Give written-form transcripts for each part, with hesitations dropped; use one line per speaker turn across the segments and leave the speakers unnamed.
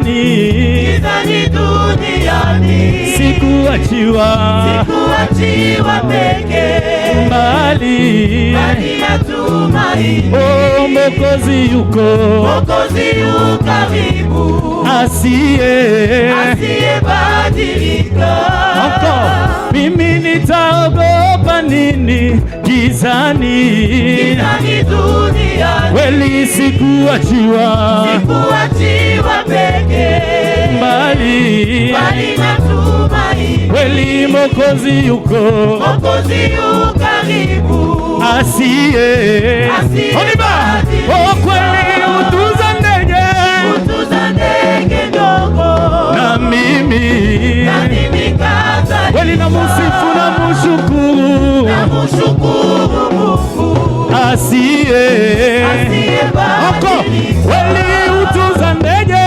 gizani duniani, sikuachiwa peke, mbali na tumaini. Oh, Mwokozi yuko karibu, asiyebadilika. Mimi nitaogopa nini gizani duniani, kweli sikuachiwa peke, mbali na tumaini. Kweli Mwokozi yuko karibu, asiyebadilika. Oh, kweli utuza ndege ndogo, na mimi kweli namusifu na mshukuru Mungu, asiyebadilika. Kweli utuza ndege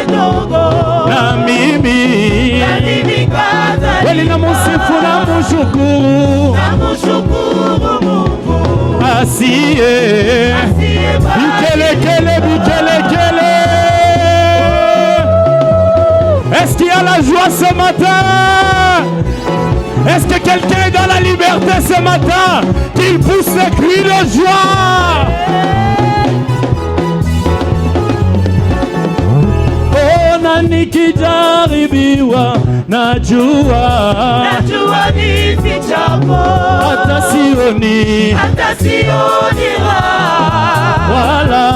ndogo, na mimi kweli namusifu na mshukuru Mungu, asiyebadilika. Bikelekele. Est-ce qu'il y a la joie ce matin? Est-ce que quelqu'un est dans la liberté ce matin? Qu'il pousse les cris de joie. Oh, nani kijaribiwa, najua nifichapo, hata sioni wala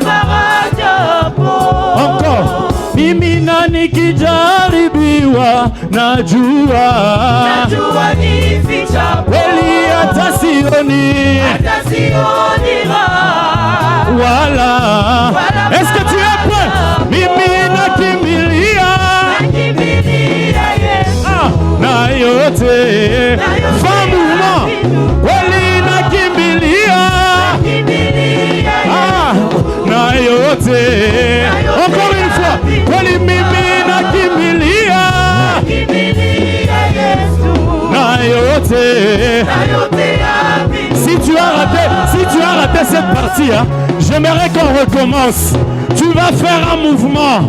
farajapo. Encore. Mimi nani kijaribiwa, najua nifichapo, kweli hata sioni wala. Est-ce que tu es prêt? Mimi nakimbilia Yesu, na yote famuma, kweli nakimbilia na yote. Encore une fois, kweli mimi nakimbilia Yesu, na yote. Si tu as raté cette partie, j'aimerais qu'on recommence. Tu vas faire un mouvement.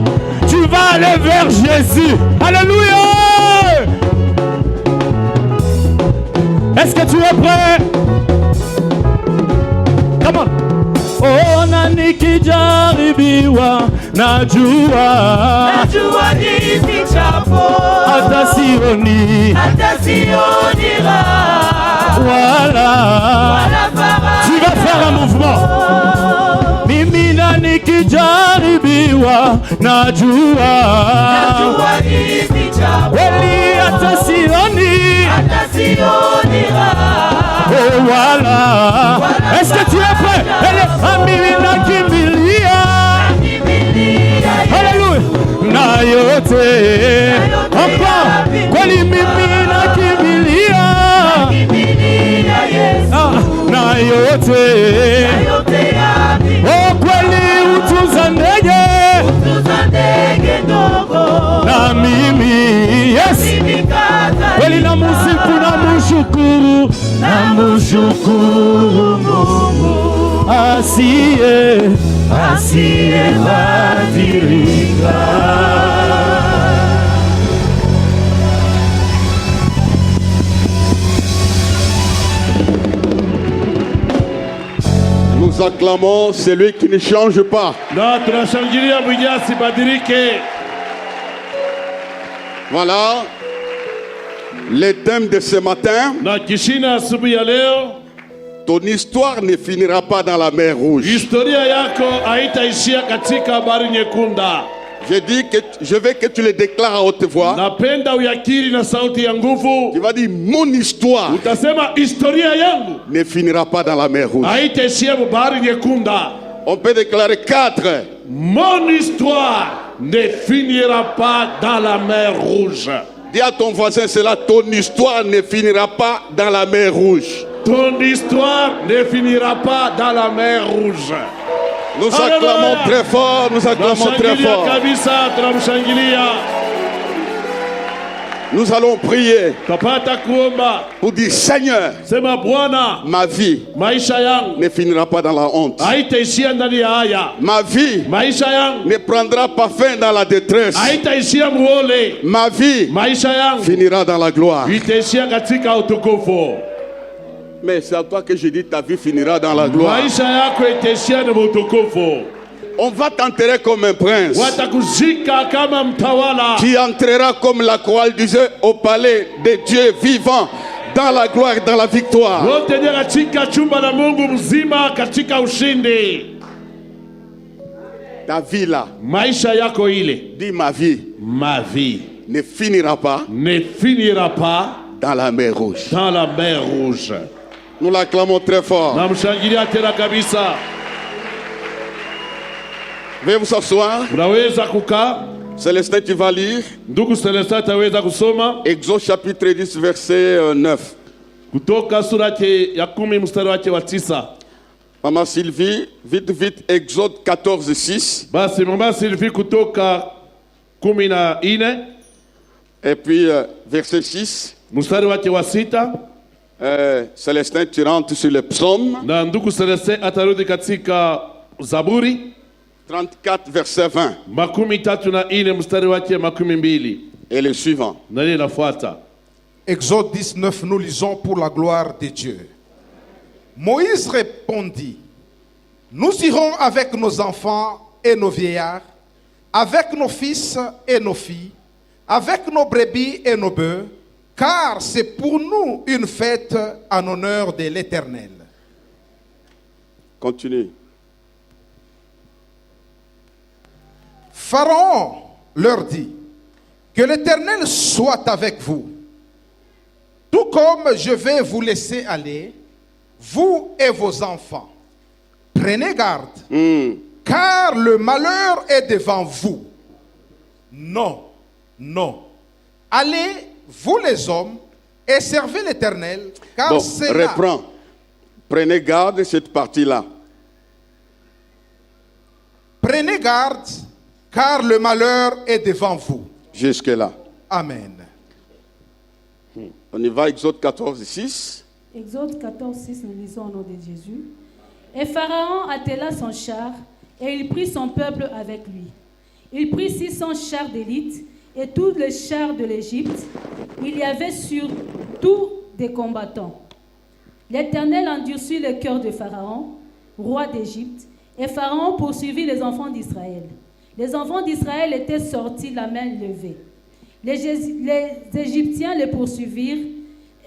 Tu vas aller vers Jésus. Alléluia. Est-ce que tu es prêt? Come on. Oh, nani kijaribiwa, najua nifichapo, hata sioni wala faraja. Tu vas faire un mouvement. Mimi nani kijaribiwa, najua nifichapo, kweli hata sioni wala. Est-ce que tu es prêt? Mimi nakimbilia, haleluya, na yote. Encore, kweli mimi nakimbilia na yote. Oh, kweli utuza ndege ndogo, na mimi yes, kweli namusifu na mshukuru Mungu, asiyebadilika.
Nous acclamons celui qui ne change pas. Voilà le thème de ce matin. Ton histoire ne finira pas dans la mer Rouge. Je dis que je veux que tu le déclares à haute voix. Tu vas dire mon histoire ne finira pas dans la mer Rouge. On peut déclarer 4.
Mon histoire ne finira pas dans la mer Rouge.
Dis à ton voisin cela, ton histoire ne finira pas dans la mer Rouge.
Ton histoire ne finira pas dans la mer Rouge.
Nous acclamons très fort, nous acclamons très fort. Nous allons prier
Tapata kuomba.
pour dire Seigneur,
Sema Bwana,
ma vie
maisha yangu
ne finira pas dans la honte.
haitaishia ndani ya haya.
Ma vie
Maisha yangu
ne prendra pas fin dans la détresse.
haitaishia muole.
Ma vie
Maisha yangu
finira dans la gloire.
itaishia katika utukufu.
Mais c'est à toi que je dis ta vie finira dans la gloire.
Maisha yako itaishia na utukufu.
On va t'enterrer comme un prince.
Watakuzika kama mtawala.
Tu entreras comme la chorale disait au palais de Dieu vivant, dans la gloire, dans la victoire.
Wote katika chumba la Mungu mzima katika ushindi.
Ta vie là,
Maisha yako ile,
dis ma vie,
ma vie
ne finira pas
ne finira pas
dans la mer rouge.
dans la mer rouge.
Nous l'acclamons très fort.
Namshangilia tena kabisa.
Veuillez vous asseoir.
Unaweza kukaa.
Célestin, tu vas lire
Ndugu Celestin ataweza kusoma
Exode chapitre 10 verset 9.
kutoka sura ya 10 mstari wake wa 9.
Maman Sylvie, vite, vite, Exode 14, 6.
Basi mama Sylvie kutoka 14
Et puis verset 6.
mstari wake wa 6.
Célestin, tu rentres sur le psaume.
Na ndugu Celestin atarudi katika Zaburi
34, verset 20.
34 mstari wake 12.
Et le suivant.
Na ile inafuata.
Exode 19, nous lisons pour la gloire de Dieu. Moïse répondit, nous irons avec nos enfants et nos vieillards, avec nos fils et nos filles, avec nos brebis et nos bœufs, car c'est pour nous une fête en honneur de l'Éternel.
Continue.
Pharaon leur dit, que l'Éternel soit avec vous. Tout comme je vais vous laisser aller, vous et vos enfants. Prenez garde, car le malheur est devant vous. Non, non. Allez, vous les hommes, et servez l'Éternel, car
Bon,
c'est là.
reprends. Prenez garde cette partie-là.
Prenez garde, car le malheur est devant vous.
Jusque-là.
Amen.
On y va, Exode 14, 6.
Exode 14, 6, nous lisons au nom de Jésus. Et Pharaon attela son char, et il prit son peuple avec lui. Il prit 600 chars d'élite, et tous les chars de l'Égypte. Il y avait sur tout des combattants. L'Éternel endurcit le cœur de Pharaon, roi d'Égypte, et Pharaon poursuivit les enfants d'Israël. Les enfants d'Israël étaient sortis la main levée. Les Égyptiens les poursuivirent,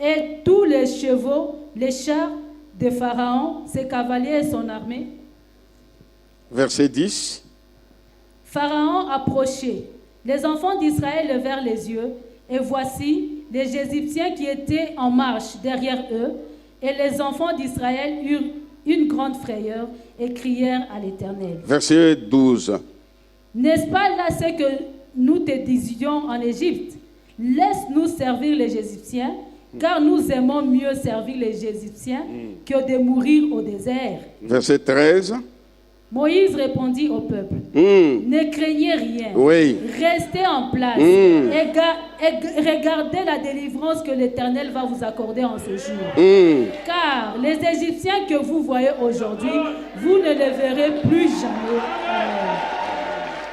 et tous les chevaux, les chars de Pharaon, ses cavaliers et son armée.
Verset 10.
Pharaon approchait. Les enfants d'Israël levèrent les yeux, et voici les Égyptiens qui étaient en marche derrière eux, et les enfants d'Israël eurent une grande frayeur et crièrent à l'Éternel.
Verset 12.
N'est-ce pas là ce que nous te disions en Égypte? Laisse-nous servir les Égyptiens, car nous aimons mieux servir les Égyptiens que de mourir au désert.
Verset 13.
Moïse répondit au peuple, ne craignez rien,
Oui.
restez en place et regardez la délivrance que l'Éternel va vous accorder en ce jour. Car les Égyptiens que vous voyez aujourd'hui, vous ne les verrez plus jamais.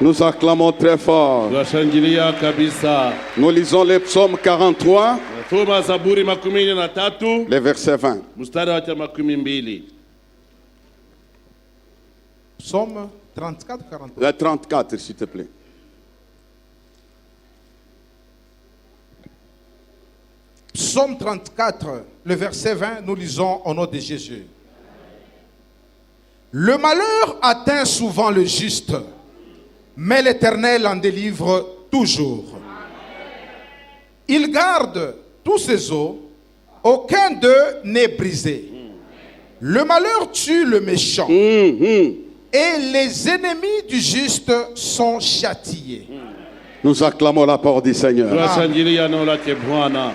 Nous acclamons très fort.
Tunashangilia kabisa.
Nous lisons les psaumes 43,
Nasoma Zaburi 13
les versets 20.
mstari wa 12.
Psaume 34, 43.
Le 34, s'il te plaît.
Psaume 34, le verset 20, nous lisons au nom de Jésus. Le malheur atteint souvent le juste, mais l'Éternel en délivre toujours. Il garde tous ses os, aucun d'eux n'est brisé. Le malheur tue le méchant, et les ennemis du juste sont châtiés.
Nous acclamons la parole du Seigneur.
Tunashangilia neno lake Bwana.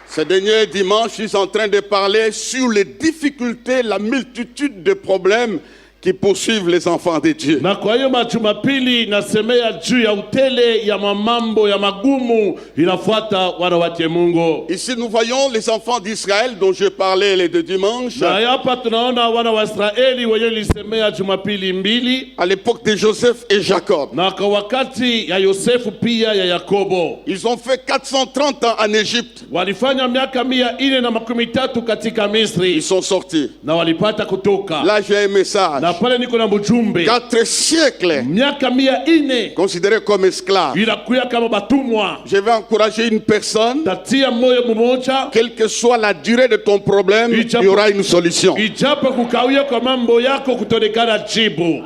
Ce dernier dimanche, je suis en train de parler sur les difficultés, la multitude de problèmes qui poursuivent les enfants de Dieu.
Na kwa hiyo majumapili nasemea juu ya utele ya mambo ya magumu inafuata wana wake Mungu.
Ici nous voyons les enfants d'Israël dont je parlais les deux dimanches.
Na hapa tunaona wana wa Israeli wenye lisemea jumapili mbili.
À l'époque de Joseph et Jacob.
Na kwa wakati ya Yosefu pia ya Yakobo.
Ils ont fait 430 ans en Égypte.
Walifanya miaka 413 katika Misri.
Ils sont sortis.
Na walipata kutoka.
Là j'ai un message.
Na pale niko na mjumbe.
4 siècles.
Miaka 400
considérés comme esclaves.
Inakuya kama batumwa.
Je vais encourager une personne.
Tatia moyo mmoja.
Quelle que soit la durée de ton problème, il y aura une solution.
Ijapo kukawia kwa mambo yako kutonekana jibu.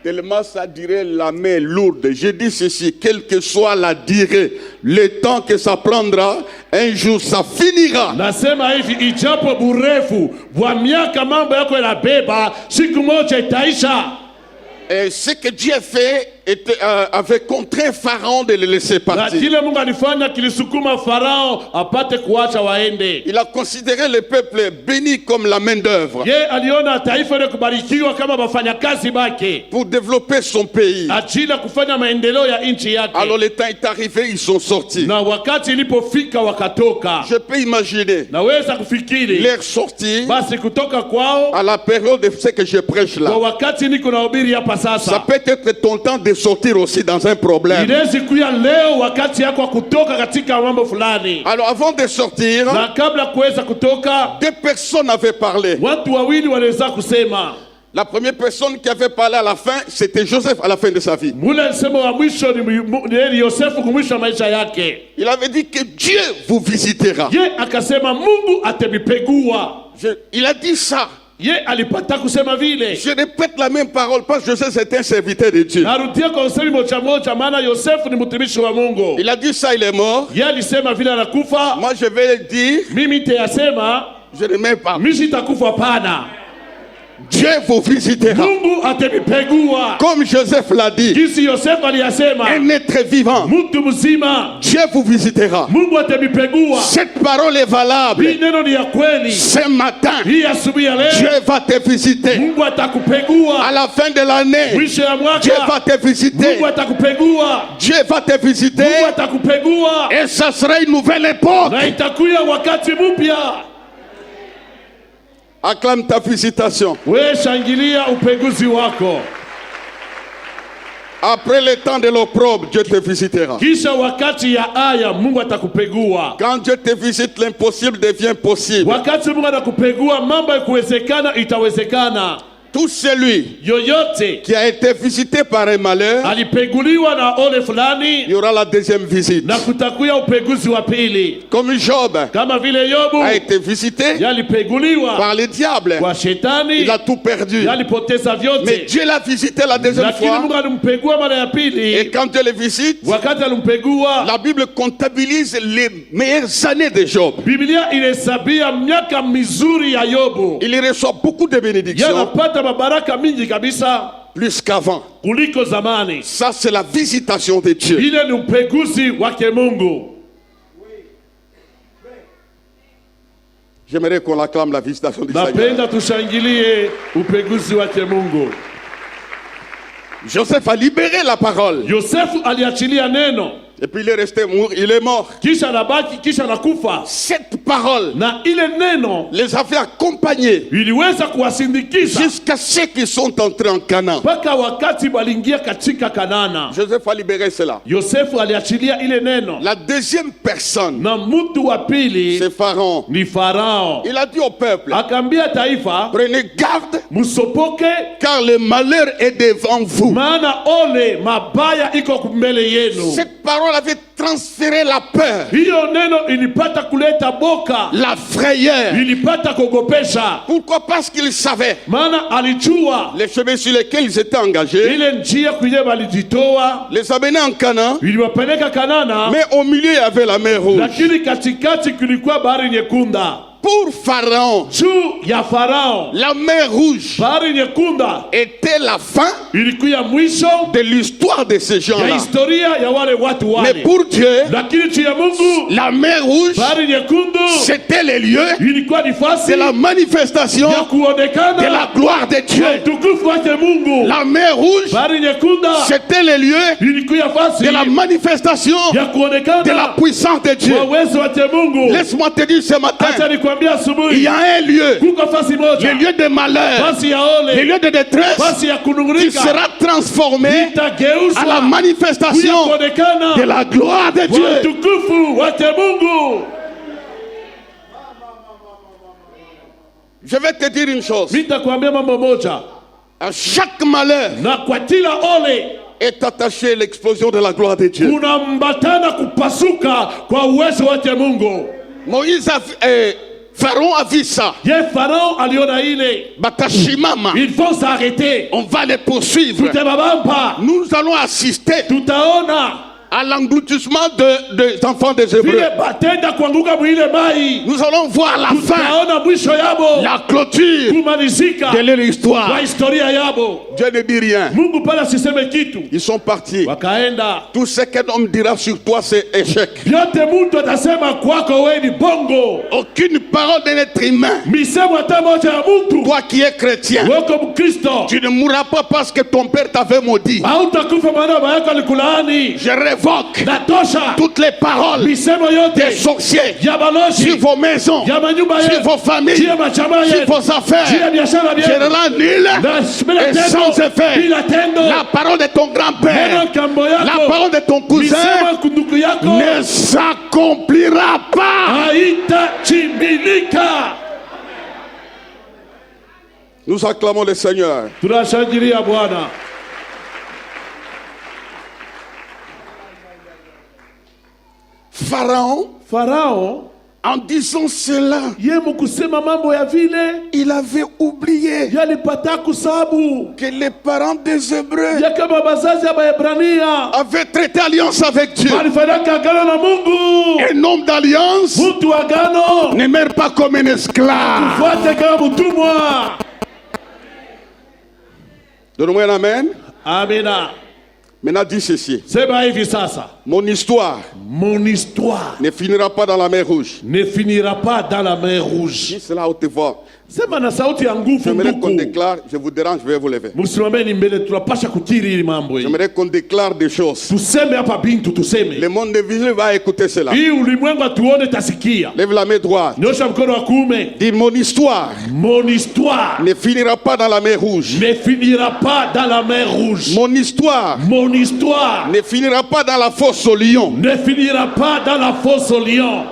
Tellement ça dirait la main lourde. Je dis ceci, quelle que soit la durée, le temps que ça prendra, un jour ça finira.
Nasema hivi, ijapo burefu bwa miaka mambo yako yanabeba, siku moja itaisha.
Et ce que Dieu a fait avait contraint Pharaon de le laisser partir. Il a considéré le peuple béni comme la main d'œuvre pour développer son pays. Alors le temps est arrivé, ils sont sortis. Je peux imaginer leur sortie à la période de ce que je prêche là. Ça peut être ton temps de sortir aussi dans un problème. Alors avant de sortir, 2 personnes avaient parlé. La première personne qui avait parlé à la fin, c'était Joseph à la fin de sa vie. Il avait dit que Dieu vous visitera. Il a dit ça. Je répète la même parole parce que Joseph était un serviteur de Dieu. Il a dit ça, il est mort. Moi je vais le dire. Je ne mets pas. Dieu vous visitera. Comme Joseph l'a dit, un être vivant, Dieu vous visitera. Cette parole est valable. Ce matin, Dieu va te visiter. À la fin de l'année, Dieu va te visiter. Dieu va te visiter. Et ça sera une nouvelle époque. Acclame ta visitation. Après le temps de l'opprobre, Dieu te visitera. Quand Dieu te visite, l'impossible devient possible. Tout celui qui a été visité par un malheur, il y aura la deuxième visite. Comme Job a été visité par le diable, il a tout perdu. Mais Dieu l'a visité la deuxième fois. Et quand Dieu le visite, la Bible comptabilise les meilleures années de Job. Il reçoit beaucoup de bénédictions. Plus qu'avant. Ça c'est la visitation de Dieu. J'aimerais qu'on acclame la visitation du Seigneur. Joseph a libéré la parole. Et puis il est resté mort, il est mort. Cette parole les avait accompagnés jusqu'à ceux qui sont entrés en Canaan. Joseph a libéré cela. La deuxième personne, c'est Pharaon. Il a dit au peuple, prenez garde, car le malheur est devant vous. Cette parole avait transféré la peur, la frayeur. Pourquoi? Parce qu'il savait les chemins sur lesquels ils étaient engagés les amenaient en Canaan, mais au milieu il y avait la mer Rouge. Pour Pharaon,
juu ya Farao,
la mer Rouge
bahari nyekunda
était la fin
ilikuwa mwisho
de l'histoire de ces
ya
gens-là.
historia ya wale watu
Mais
wale.
pour Dieu,
Lakini juu ya Mungu,
la mer Rouge,
bahari nyekundu
c'était le lieu
ilikuwa nafasi
de la manifestation
ya
de
kuonekana
la gloire de Dieu.
utukufu wake Mungu.
La mer Rouge,
Bahari nyekunda
c'était le lieu
ilikuwa nafasi
de la manifestation
ya
de la
kuonekana
puissance de Dieu.
kwa uwezo wake Mungu.
Laisse-moi te dire ce matin,
Acha nikwambia
il
asubuhi,
y a un lieu,
kuko fasi moja,
le lieu de malheur,
fasi ya
le
ole,
lieu de détresse,
fasi ya
qui
kunung'unika,
sera transformé à la
itageuzwa
manifestation
kuja kuonekana
de la gloire de
kwa
Dieu.
utukufu wake Mungu.
Je vais te dire une chose.
Nitakwambia mambo moja,
À chaque malheur
na kwa kila ole
est attachée l'explosion de la gloire de Dieu.
kunambatana kupasuka kwa uwezo wake Mungu.
Moïse Pharaon a vu ça.
Ye Farao aliona ile,
Batashimama.
il faut s'arrêter,
On va les poursuivre.
tutababamba,
Nous allons assister
tutaona
à l'engloutissement des enfants des Hébreux.
vile batenda kuanguka mwile mai,
Nous allons voir la fin,
tutaona mwisho yabo,
la clôture
kumalizika
de leur histoire.
kwa historia yabo.
Dieu ne dit rien.
Mungu pale asiseme kitu,
Ils sont partis.
wakaenda.
Tout ce qu'un homme dira sur toi, c'est échec.
Vyote mtu atasema kwako wewe ni bongo,
Aucune parole d'un être humain.
misemo hata moja ya mtu.
Toi qui es chrétien,
Weko Mkristo,
tu ne mourras pas parce que ton père t'avait maudit.
hautakufa maana baba yako alikulaani.
Je révoque
Natosha
toutes les paroles
misemo
des
yote
sorciers
ya balozi
sur vos maisons,
ya manyumba
sur
yetu,
vos familles,
juu ya mashamba
sur
yetu,
vos
juu ya
affaires.
biashara
Je
yetu,
rends nul
na bila
et sans
tendo,
effet
bila tendo.
la parole de ton grand-père,
Neno kambo
la
yako,
parole de ton cousin
misemo kunduku yako
ne s'accomplira pas.
haitatimilika.
Nous acclamons le Seigneur.
Tunashangilia Bwana. Farao
En disant cela,
ye mukusema mambo ya vile
il avait oublié
yalipata kusabu
que les parents des Hébreux
ya kama bazazi ya Waebrania
avaient traité alliance avec Dieu.
walifanyaka agano na Mungu.
Un homme d'alliance
Mtu wa agano
ne meurt pas comme un esclave.
fuate kama mtumwa.
Donne-moi un amen.
Amina.
Maintenant, dis ceci.
Sema hivi sasa,
Mon histoire
mon histoire
ne finira pas dans la mer Rouge.
ne finira pas dans la mer rouge.
Dis cela à haute voix.
Sema na sauti ya nguvu
J'aimerais qu'on
ndugu.
déclare, je vous dérange, je vais vous lever.
Msimameni mbele, tunapasha kutiri hili mambo hii.
J'aimerais qu'on déclare des choses.
Tuseme hapa bintu, tuseme.
Le monde invisible va écouter cela.
Hii ulimwengu atuone tasikia.
Lève la main droite.
Nyosha mkono wa kuume.
Dis, mon histoire
Mon histoire
ne finira pas dans la mer Rouge.
ne finira pas dans la mer rouge.
Mon histoire
Mon histoire
ne finira pas dans la fosse au lion.
ne finira pas dans la fosse au lion.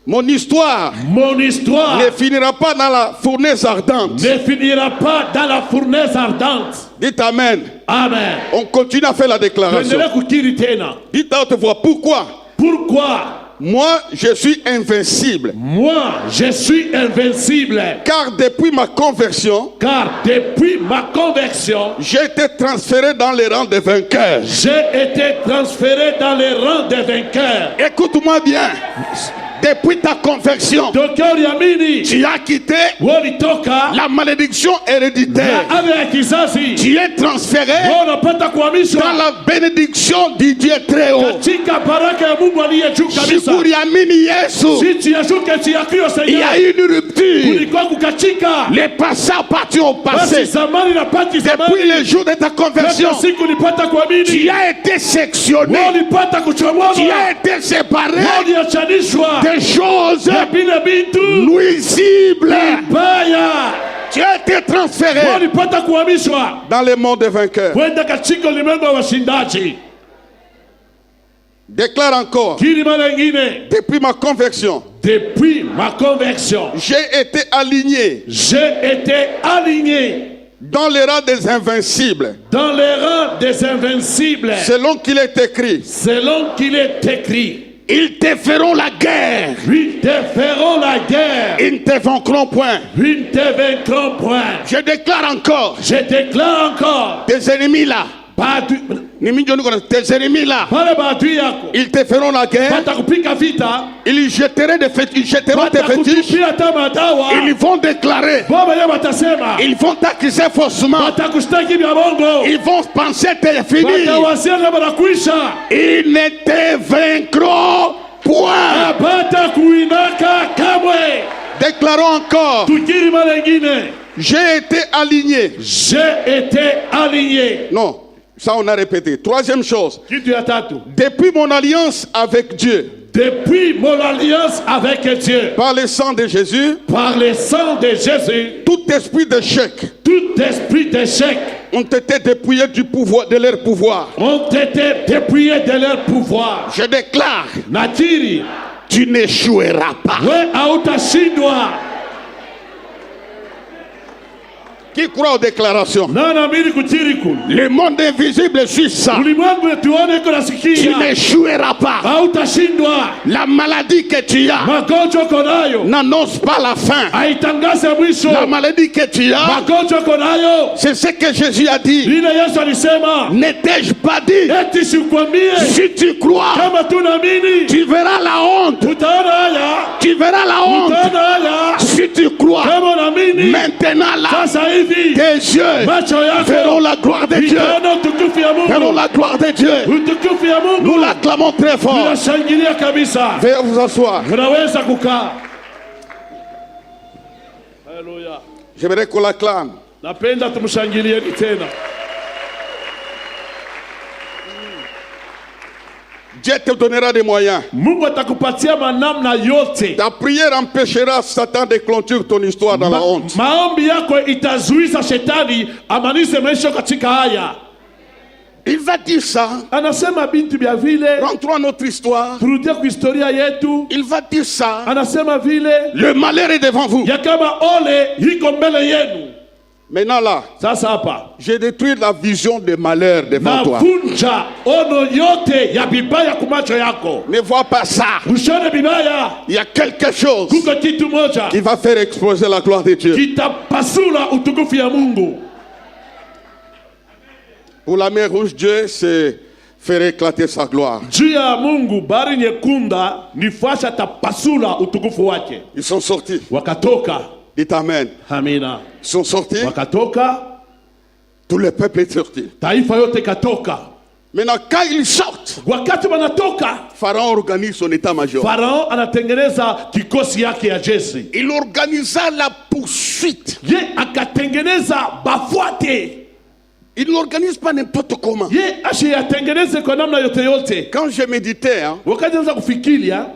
Mon histoire
Mon histoire
ne finira pas dans la fournaise ardente.
ne finira pas dans la fournaise ardente.
Dites Amen.
Amen.
On continue à faire la déclaration.
Tuendelee kukiri tena.
Dites à haute voix, pourquoi?
Pourquoi?
Moi, je suis invincible.
Moi, je suis invincible.
Car depuis ma conversion,
Car depuis ma conversion,
j'ai été transféré dans les rangs des vainqueurs.
j'ai été transféré dans les rangs des vainqueurs.
Écoute-moi bien. Depuis ta conversion,
Tokeo uliamini,
tu as quitté
walitoka
la malédiction héréditaire.
na ave ya kizazi,
Tu es transféré
wanapata kuhamishwa
dans la bénédiction du Dieu très haut.
katika baraka ya Mungu aliye juu kabisa.
Shikuriamini Yesu.
Si tu yashuke tu yakio
Il y a
Seigneur,
une rupture.
kulikuwa kukatika.
Les passés appartiennent au
Basi
passé.
zamani na pati
Depuis
zamani,
le jour de ta conversion,
hata siku ulipata
tu
kuamini,
as été sectionné.
walipata kuchomwa,
Tu as été séparé
waliachanishwa
des choses
na vile vitu
nuisibles.
baya,
Tu as été transféré
walipata kuhamishwa
dans le monde des vainqueurs.
kwenda katika ulimwengu wa washindaji.
Déclare encore,
Kiri mara ingine,
depuis ma conversion,
depuis ma conversion,
j'ai été aligné
j'ai été aligné
dans les rangs des invincibles,
dans les rangs des invincibles,
selon qu'il est écrit.
selon qu'il est écrit.
Ils te feront la guerre,
Ils te feront la guerre,
ils ne te vaincront point.
ils ne te vaincront point.
Je déclare encore,
Je déclare encore,
tes ennemis là,
pas du,
Tes ennemis là,
Wale maadui yako
ils te feront la guerre.
watakupika vita,
Ils jetteront tes fétiches.
watakutupia hata madawa.
Ils vont déclarer.
Wao wenyewe watasema,
Ils vont t'accuser faussement.
watakushtaki vya bongo,
Ils vont penser que t'es fini.
watawazia kama nakwisha.
Ils ne te vaincront point.
Hapata kuinaka kamwe.
Déclarons encore.
Tukiri mara ingine,
J'ai été aligné.
j'ai été aligné.
Non, ça on a répété. Troisième chose.
Kitu ya tatu,
Depuis mon alliance avec Dieu,
depuis mon alliance avec Dieu,
par le sang de Jésus,
par le sang de Jésus,
tout esprit d'échec
tout esprit d'échec
ont été dépouillés du pouvoir, de leur pouvoir.
ont été dépouillés de leur pouvoir.
Je déclare,
Nakiri,
tu n'échoueras pas.
we hautashindwa.
Qui croit aux déclarations?
Na naamini kutiri kule.
Le monde invisible suit ça.
Ulimwengu tuone iko
Tu
nasikia.
n'échoueras pas.
Hautashindwa.
La maladie que tu as
Magonjwa konayo
n'annonce pas la fin.
haitangaze mwisho.
La maladie que tu as,
Magonjwa konayo,
c'est ce que Jésus a dit.
lile Yesu alisema,
Ne t'ai-je pas dit?
eti sikwambie,
Si tu crois,
kama tunaamini
tu verras la honte.
utaona haya,
Tu verras la honte.
utaona haya.
Si tu crois,
Kama unaamini
maintenant là,
sasa hivi
tes yeux
macho
verront
yako
la gloire de Dieu.
itaona utukufu ya
Verront
Mungu,
la gloire de Dieu.
utukufu ya
Nous
Mungu.
l'acclamons très fort.
Tunashangilia kabisa.
Veuillez vous asseoir.
Mnaweza kukaa. Haleluya.
J'aimerais qu'on l'acclame.
Napenda tumshangilieni tena.
Dieu te donnera des moyens.
Mungu atakupatia manamna yote.
Ta prière empêchera Satan de clôturer ton histoire dans la honte.
Maombi yako itazuiza shetani amalize maisha katika haya.
Il va dire ça.
Anasema binti bya vile,
Rentrons à notre histoire.
turudie kwa historia yetu.
Il va dire ça.
Anasema vile
Le malheur est devant vous.
ya kama ole iko mbele yenu.
Maintenant là,
Sasa hapa
j'ai détruit la vision de malheur devant toi.
navunja ono yote ya bibaya kumacho yako.
Ne vois pas ça.
Usione bibaya,
Il y a quelque chose
kuko kitu moja
qui va faire exploser la gloire de Dieu.
kitapasula utukufu ya Mungu.
Pour la mer rouge, Dieu s'est fait éclater sa gloire.
Juu ya Mungu bahari nyekunda ni fasha atapasula utukufu wake.
Ils sont sortis.
Wakatoka,
Dites Amen.
amina.
Ils sont sortis.
Wakatoka,
Tout le peuple est sorti.
taifa yote katoka.
Maintenant, quand ils sortent,
Wakati wanatoka,
Pharaon organise son état-major.
Farao anatengeneza kikosi yake ya jeshi.
Il organisa la poursuite.
Ye akatengeneza bafuate.
Il n'organise pas n'importe comment.
Ye ashiyatengeneze kwa namna yote yote.
Quand je méditais, hein,
Wakati anza kufikiria,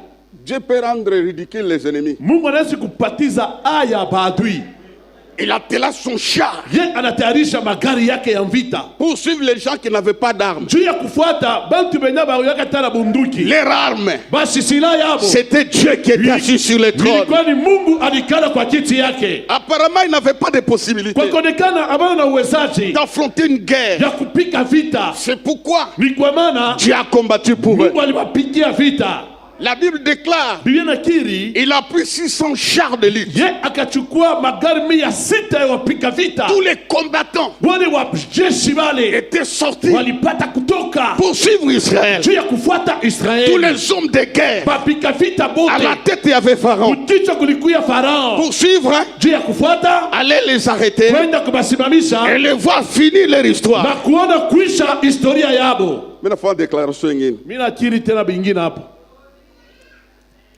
Dieu peut rendre ridicule les ennemis.
Mungu anaweza kupatiza aya baadui.
Il attela son char
Ye anatayarisha magari yake ya vita.
pour suivre les gens qui n'avaient pas d'armes.
Juu ya kufuata bantu benya bayaka tana bunduki.
Leurs armes,
Basi sila yabo.
c'était Dieu qui était assis sur le trône.
Ilikuwa ni Mungu alikala kwa kiti yake.
Apparemment, il n'avait pas de possibilité
Kwa kuonekana abana na uwezaji
d'affronter une guerre.
ya kupika vita.
C'est pourquoi
Ni kwa maana
Dieu a combattu pour eux.
Mungu aliwapigia vita.
La Bible déclare,
Biblia nakiri
il a pris 600 chars de lutte.
ye akachukua magari 600 ya wapika vita.
Tous les combattants
Wale wajeshi wale
étaient sortis
walipata kutoka
pour suivre Israël.
juu ya kufuata
Tous
Israeli.
les hommes de guerre.
Wapika vita
À la
bote
tête, il y avait Pharaon.
kukichwa kulikuya Farao
Pour suivre, hein,
juu ya kufuata
aller les arrêter
kwenda kubasimamisha
et les voir finir leur histoire.
na kuona kuisha historia yabo.
Maintenant, il faut une déclaration.
Mimi nakiri tena bingine hapa.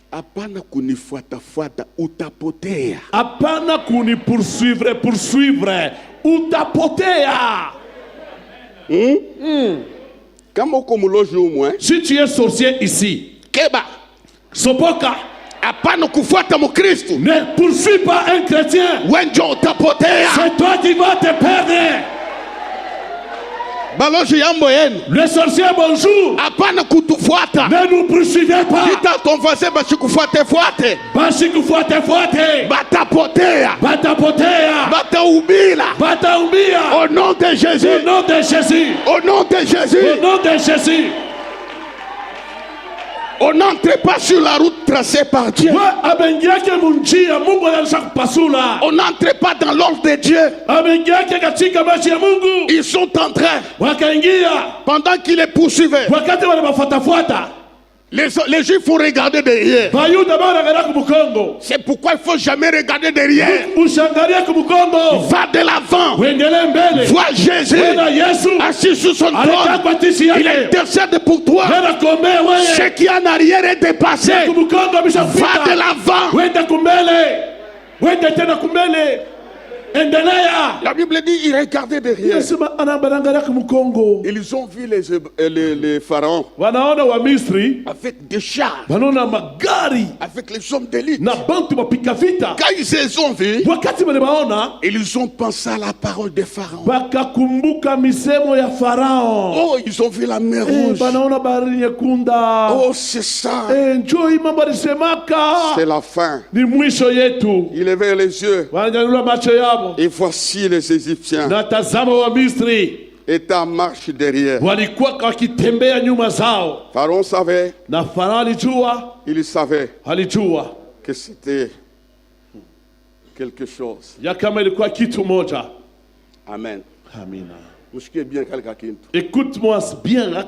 Hapana kunifuatafuata utapotea.
Hapana kunipoursuivre utapotea.
Kama uko mloji umwe,
Si tu es sorcier ici,
keba.
sopoka,
Hapana kufuata Mkristo.
ne poursuis pas un chrétien.
Wenjo utapotea.
C'est toi qui vas te perdre.
Baloji yambo yenu.
Le sorcier, bonjour.
Hapana kutufuata.
Ne nous poursuivez pas.
Kita ton voisin bashikufuate fuate.
Basi kufuate fuate.
Batapotea.
Batapotea.
Bataubila.
Bataumia.
Au nom de Jésus.
Au nom de Jésus.
Au nom de Jésus.
Au nom de Jésus.
On n'entre pas sur la route tracée par Dieu. On n'entre pas dans l'ordre de Dieu. Ils sont en train, pendant qu'ils les poursuivaient, les Juifs ont regardé derrière. C'est pourquoi il ne faut jamais regarder derrière. Va de l'avant. Vois Jésus assis sur son trône. Il intercède pour toi. Ce qui en arrière est dépassé. Va de l'avant. La Bible dit ils regardaient derrière. Ils ont vu les pharaons avec des chars, avec les hommes d'élite. Quand ils les ont vus, ils ont pensé à la parole des pharaons. Oh, ils ont vu la mer rouge. Oh, c'est ça. C'est la fin. Il levait les yeux. Et voici les Égyptiens étaient en marche derrière. Pharaon savait, il savait que c'était quelque chose. Amen.
Écoute-moi bien.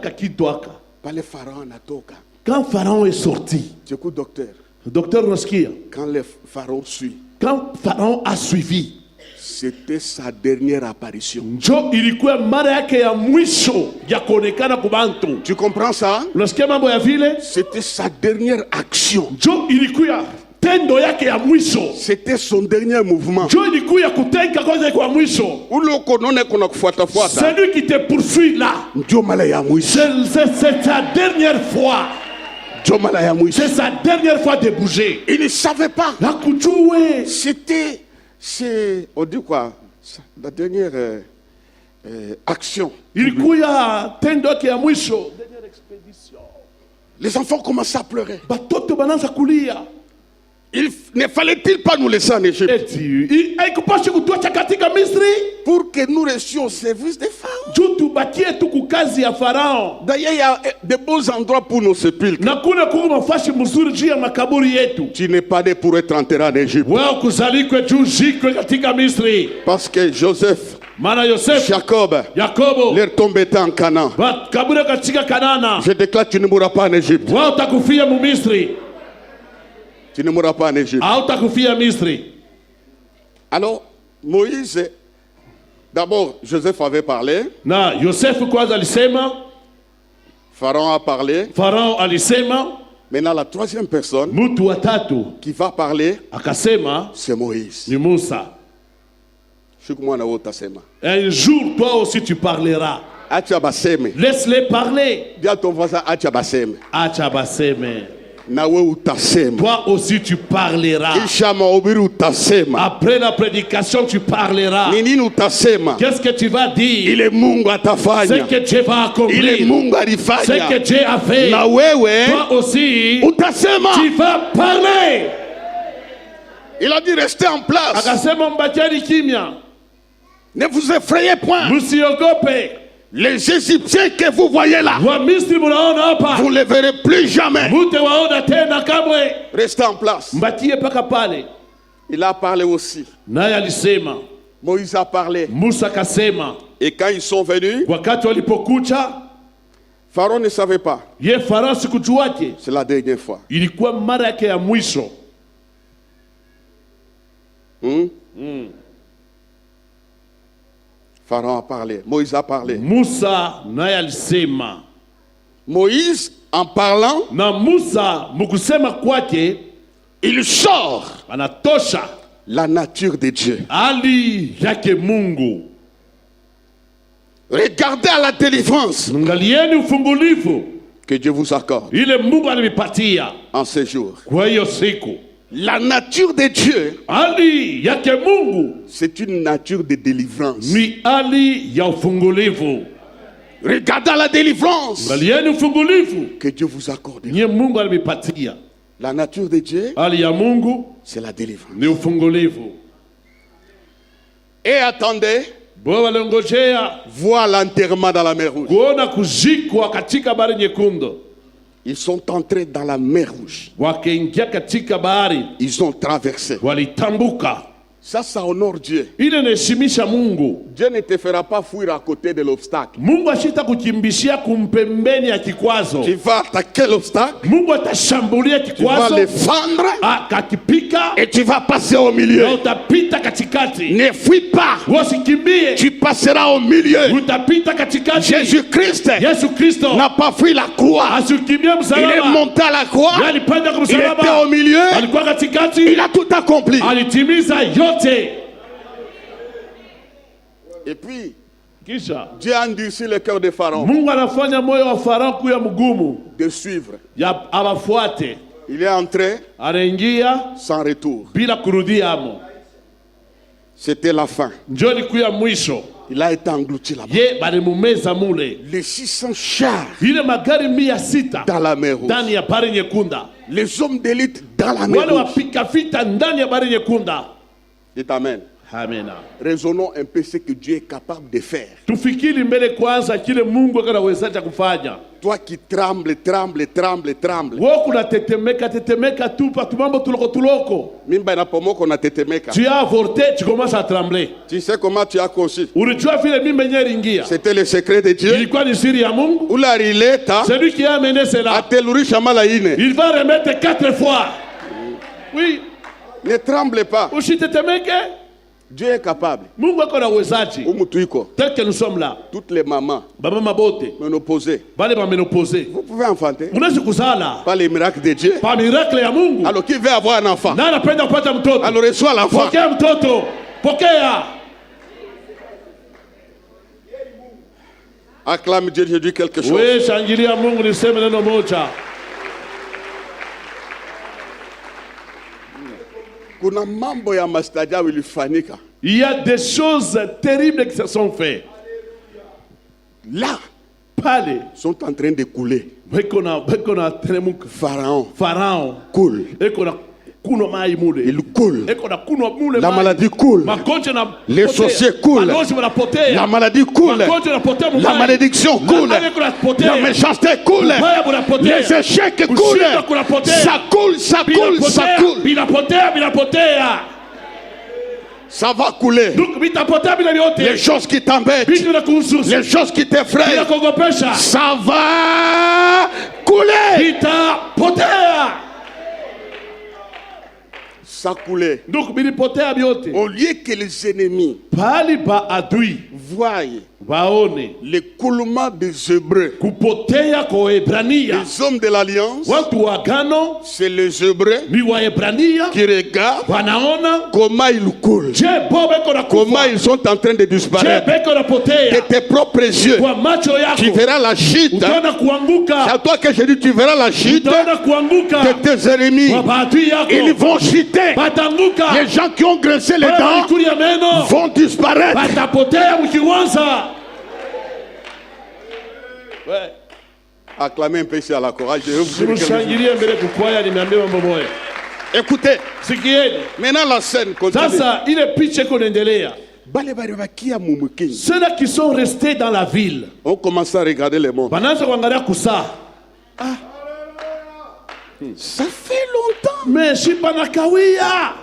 Quand Pharaon est sorti, docteur Noskia,
quand le Pharaon suit,
quand Pharaon a suivi,
c'était sa dernière apparition. Tu comprends ça? C'était sa dernière action. C'était son dernier mouvement.
Celui qui te poursuit là, c'est sa dernière fois. C'est sa dernière fois de bouger.
Il ne savait pas. C'était, on dit quoi? La dernière action. Les enfants commençaient à pleurer. Il ne fallait-il pas nous laisser en Égypte pour que nous restions au service des pharaons? D'ailleurs, il y a de beaux endroits pour nos sépulcres. Tu n'es pas né pour être enterré en Égypte. Parce que Joseph, Jacob, leur tombe était en Canaan. Je déclare que tu ne mourras pas en Égypte. Tu ne mourras pas en Égypte. Alors, Moïse, d'abord, Joseph avait parlé. Pharaon a parlé. Maintenant, la troisième personne qui va parler, c'est Moïse.
Un jour, toi aussi, tu parleras. Laisse-les parler.
Dis à ton voisin,
toi aussi tu parleras. Après la prédication tu parleras. Qu'est-ce que tu vas dire? C'est que Dieu va accomplir. C'est que Dieu a fait. Toi aussi tu vas parler.
Il a dit restez en place. Ne vous effrayez point. Les Égyptiens que vous voyez là, vous ne les verrez plus jamais. Restez en place. Il a parlé aussi. Moïse a parlé. Et quand ils sont venus, Pharaon ne savait pas. C'est la dernière fois. Pharaon a parlé. Moïse a parlé. Moïse, en parlant, il sort la nature de Dieu. Regardez à la délivrance que Dieu vous accorde en ce jour. La nature de Dieu, c'est une nature de délivrance. Regardez la délivrance que Dieu vous accorde. La nature de Dieu, c'est la délivrance. Et attendez, voir l'enterrement dans la mer Rouge. Ils sont entrés dans la mer Rouge.
wakaingia katika bahari,
Ils ont traversé.
walitambuka.
Ça honore Dieu.
Ile inaheshimisha Mungu.
Dieu ne te fera pas fuir à côté de l'obstacle.
Mungu ashita kukimbishia kumpembeni ya kikwazo.
Tu vas attaquer l'obstacle.
Mungu atashambulia
Tu vas
kikwazo,
le fendre
akakipika,
et tu vas passer au milieu.
na utapita katikati.
Ne fuis pas.
Wasikimbie,
Tu passeras au milieu.
utapita katikati.
Jésus-Christ
Yesu Kristo
n'a pas fui la croix.
asikimbie
Il est
msalaba.
monté à la croix.
Alipanda kwa
Il était
msalaba,
au milieu.
alikuwa katikati,
Il a tout accompli.
alitimiza yote.
Et puis,
Kisha
Dieu a endurci le cœur de Pharaon
Mungu anafanya moyo wa Farao kuwa mgumu
de suivre.
ya abafuate.
Il est entré
Anaingia
sans retour.
bila kurudiamo.
C'était la fin.
Njoo ilikuwa mwisho.
Il a été englouti là-bas.
Ye balimumeza mule.
Les 600 chars
Ile magari 600
dans la mer Rouge.
ndani ya bahari nyekunda.
Les hommes d'élite dans la mer
Wale
Rouge.
wapika vita ndani ya bahari nyekunda.
Dites Amen.
Amena.
Raisonnons un peu ce que Dieu est capable de faire.
Tufikiri mbele kwanza kile Mungu anawezaje kufanya.
Toi qui trembles.
Wewe kunatetemeka tetemeka tu pa tumambo tuloko.
Mimba inapomoko na tetemeka.
Tu as avorté, tu commences à trembler.
Tu sais comment tu as conçu?
Ulijua vile mimba yenyewe iliingia.
C'était le secret de Dieu.
Ilikuwa ni siri ya Mungu.
Ularileta
Celui qui a amené cela,
atelurisha mala ine.
il va remettre 4 fois. Oui,
Ne tremble pas.
usitetemeke.
Dieu est capable.
Mungu ako na uwezaji.
Umutuiko.
Tel que nous sommes là.
Toutes les mamans
Bamama bote,
ménopausées.
bale bamenopause.
Vous pouvez enfanter
Unaweza kuzala
par les miracles de Dieu.
pa miracle ya Mungu.
Alors qui veut avoir un enfant?
Na anapenda kupata mtoto.
Alors reçoit l'enfant.
Pokea mtoto. Pokea.
Acclame Dieu, je dis quelque chose.
We shangilia Mungu, niseme neno moja.
Kuna mambo ya mastajabu ilifanyika.
Il y a des choses terribles qui se sont faites.
Là,
Pale
sont en train de couler.
beko na teremuka. Farao
Coule.
eko na kuno mai mule.
Il coule.
Eko na kuno mule
La
mai.
maladie coule.
Magonjwa na
Les
potea.
sorciers coulent.
Magonjwa na potea.
La maladie coule.
Magonjwa na potea
La
mubaya.
malédiction coule.
Magonjwa kuna potea.
La méchanceté coule.
Mubaya kuna potea.
Les échecs coulent.
Kushinda kuna potea.
Ça coule, ça coule, ça coule.
Bila potea.
Ça va couler.
Donc vitapotea bila vyote.
Les choses qui t'embêtent,
Vitu vina kuhusu.
les choses qui t'effraient,
Bila kuogopesha.
ça va couler.
Vitapotea.
Ça coulait.
Donc vilipotea vyote.
Au lieu que les ennemis
Pali pa adui
voient
waone
l'écoulement des Hébreux,
kupotea kwa Waebrania.
les hommes de l'Alliance,
Watu wa agano
c'est les Hébreux
ni Waebrania
qui regardent
wanaona
comment ils coulent,
je bobeko na
comment
kufa,
ils sont en train de
je
disparaître.
beko na
De
potea
tes propres yeux,
kwa macho
tu
yako.
verras la chute.
Utaona
C'est
kuanguka,
à toi que je dis, tu verras la chute
utaona kuanguka
de tes ennemis.
kwa maadui
Ils
yako.
vont chuter.
Batanguka,
Les gens qui ont graissé les
wale
dents
walikulia meno
vont disparaître.
batapotea mkiwanza. Ouais.
Acclamez un peu ici à la courage. Je vais vous dire quelque chose.
Mshangilie mbele kukwaya, nimeambia mambo moja.
Écoutez,
Sikieni.
maintenant la scène continue.
Sasa ile picha iko inaendelea.
Bale bale bakia mumukingi.
Ceux-là qui sont restés dans la ville,
On commence à regarder les mondes.
wanaanza kuangalia kusaa.
Ça fait longtemps.
Mais shipanakawia.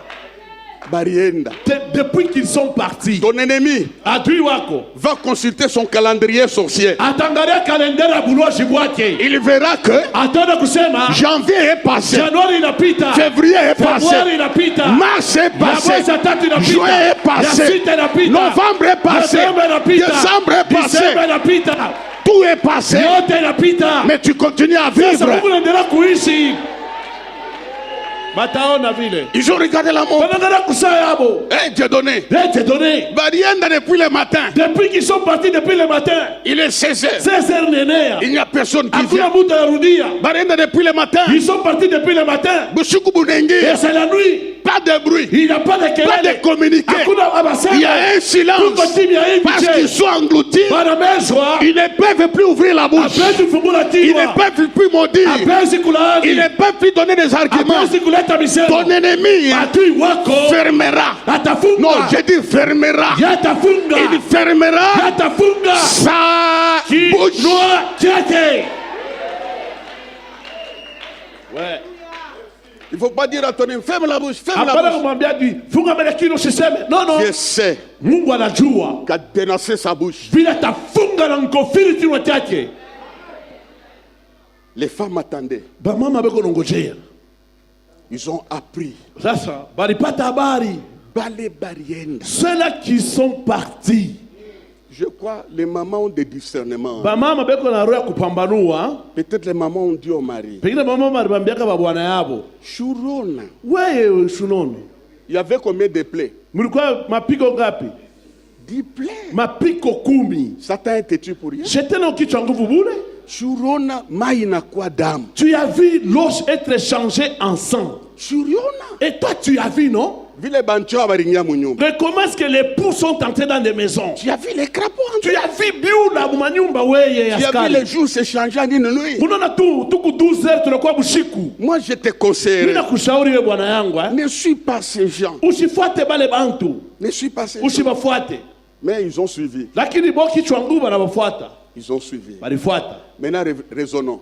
Barienda.
Depuis qu'ils sont partis,
Ton ennemi
adui wako
va consulter son calendrier sorcier.
atangalia kalendera ya buluaji bwake.
Il verra que
Ataenda kusema
janvier est passé,
Januari inapita,
février est passé,
Februari inapita,
mars est
ya
passé,
mwezi ya tatu inapita,
juin est
ya
passé,
sita inapita,
novembre est passé,
Novemba inapita,
décembre est passé,
Disemba inapita,
tout est passé,
yote inapita.
mais tu continues à
Sasa
vivre.
Mungu anaendelea kuishi. Bataona vile.
Ils ont regardé la montre.
Wanaangalia kusaa yabo.
Dieu donné.
Dieu donné.
Barienda depuis le matin.
Depuis qu'ils sont partis depuis le matin,
Il est 16h.
16h nenea.
Il n'y a personne qui
Hakuna
vient.
mtu anarudia.
Barienda depuis le matin.
Ils sont partis depuis le matin.
Bushuku Bunengi.
Et c'est la nuit.
Pas de bruit.
Il n'y a pas de
Pas
kelele.
de communiqué.
Hakuna abasema.
Il y a un silence.
Tuko timya hivi
Parce
je.
qu'ils sont engloutis.
Wanamezwa.
Ils ne peuvent plus ouvrir la bouche.
Hapezi kufungula
Ils
kinywa.
ne peuvent plus maudire.
Hapezi kulaani.
Ils ne peuvent plus donner des arguments.
Hapezi kuleta misemo.
Ton ennemi
Adui wako
fermera.
atafunga.
Non, je dis fermera.
Yatafunga.
Il fermera
Yatafunga.
sa bouche.
Kinywa chake. Ouais. Il ne faut pas dire à ton ami, ferme la bouche, ferme la bouche.
Non, non.
Je sais qu'à dénoncer sa bouche. Les femmes attendaient. Ils ont appris.
Ceux-là qui sont partis.
Je crois les mamans ont des discernements. Peut-être les mamans ont dit au mari. Shurona. Il y avait combien de plaies? 10 plaies. Satan était tué pour rien. Shurona maina kwa damu.
Tu as vu l'os être changé en sang.
Shurona.
Et toi tu as vu, non?
Mais
comment est-ce que les poux sont entrés dans des maisons?
Tu as vu les crapauds?
Tu as vu Biula Manyumba weye?
Tu as vu les jours se changer en une nuit? Moi je te conseille. Ne suis pas ces gens. Ne suis pas ces gens. Mais ils ont suivi. Ils ont suivi. Maintenant raisonnons.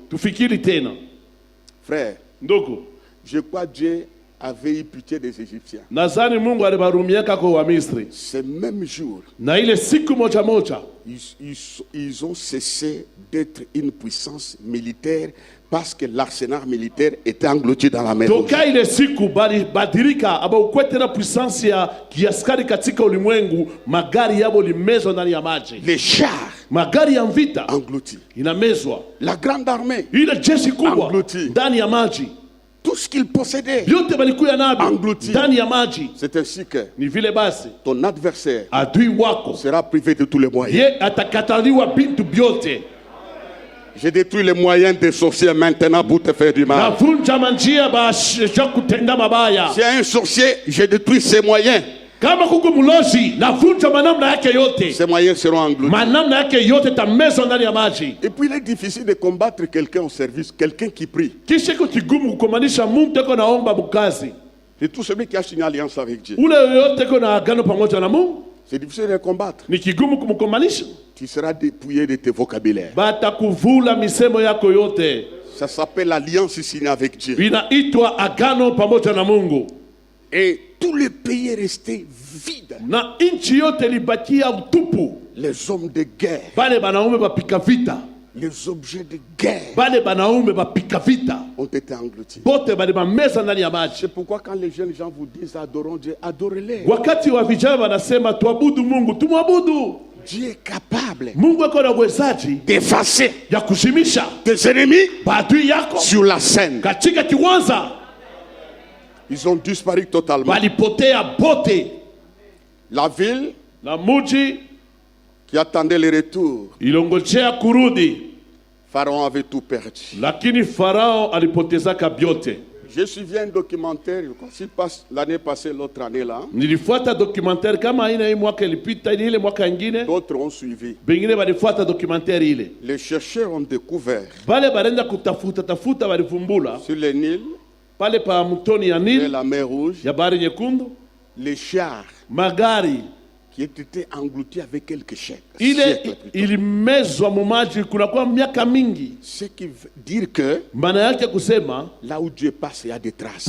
Frère, je crois que Dieu avait eu pitié des Égyptiens. Ce même jour, ils ont cessé d'être une puissance militaire parce que l'arsenal militaire était englouti dans la mer. Les chars engloutis. La grande armée engloutie. Tout ce qu'ils possédaient englouti. C'est ainsi que ton adversaire sera privé de tous les moyens. J'ai détruit les moyens des sorciers maintenant pour te faire du mal. Si un sorcier, j'ai détruit ses moyens. Ces moyens seront engloutis. Et puis il est difficile de combattre quelqu'un au service, quelqu'un qui prie. C'est tout celui qui a signé alliance avec Dieu. C'est difficile de combattre. Tu seras dépouillé de tes vocabulaires. Ça s'appelle l'alliance signée avec Dieu. Et tout le pays est resté vide. Les hommes de guerre, les objets de guerre ont été engloutis. C'est pourquoi quand les jeunes gens vous disent adorons Dieu, adorez-les. Dieu est capable d'effacer tes ennemis sur la scène. Ils ont disparu totalement. La ville qui attendait le retour, Pharaon avait tout perdu. J'ai suivi un documentaire, je crois, l'année passée, l'autre année là. D'autres ont suivi. Les chercheurs ont découvert sur le Nil et la mer Rouge, les chars qui étaient engloutis avec quelques siècles. Ce qui veut dire que là où Dieu passe, il y a des traces.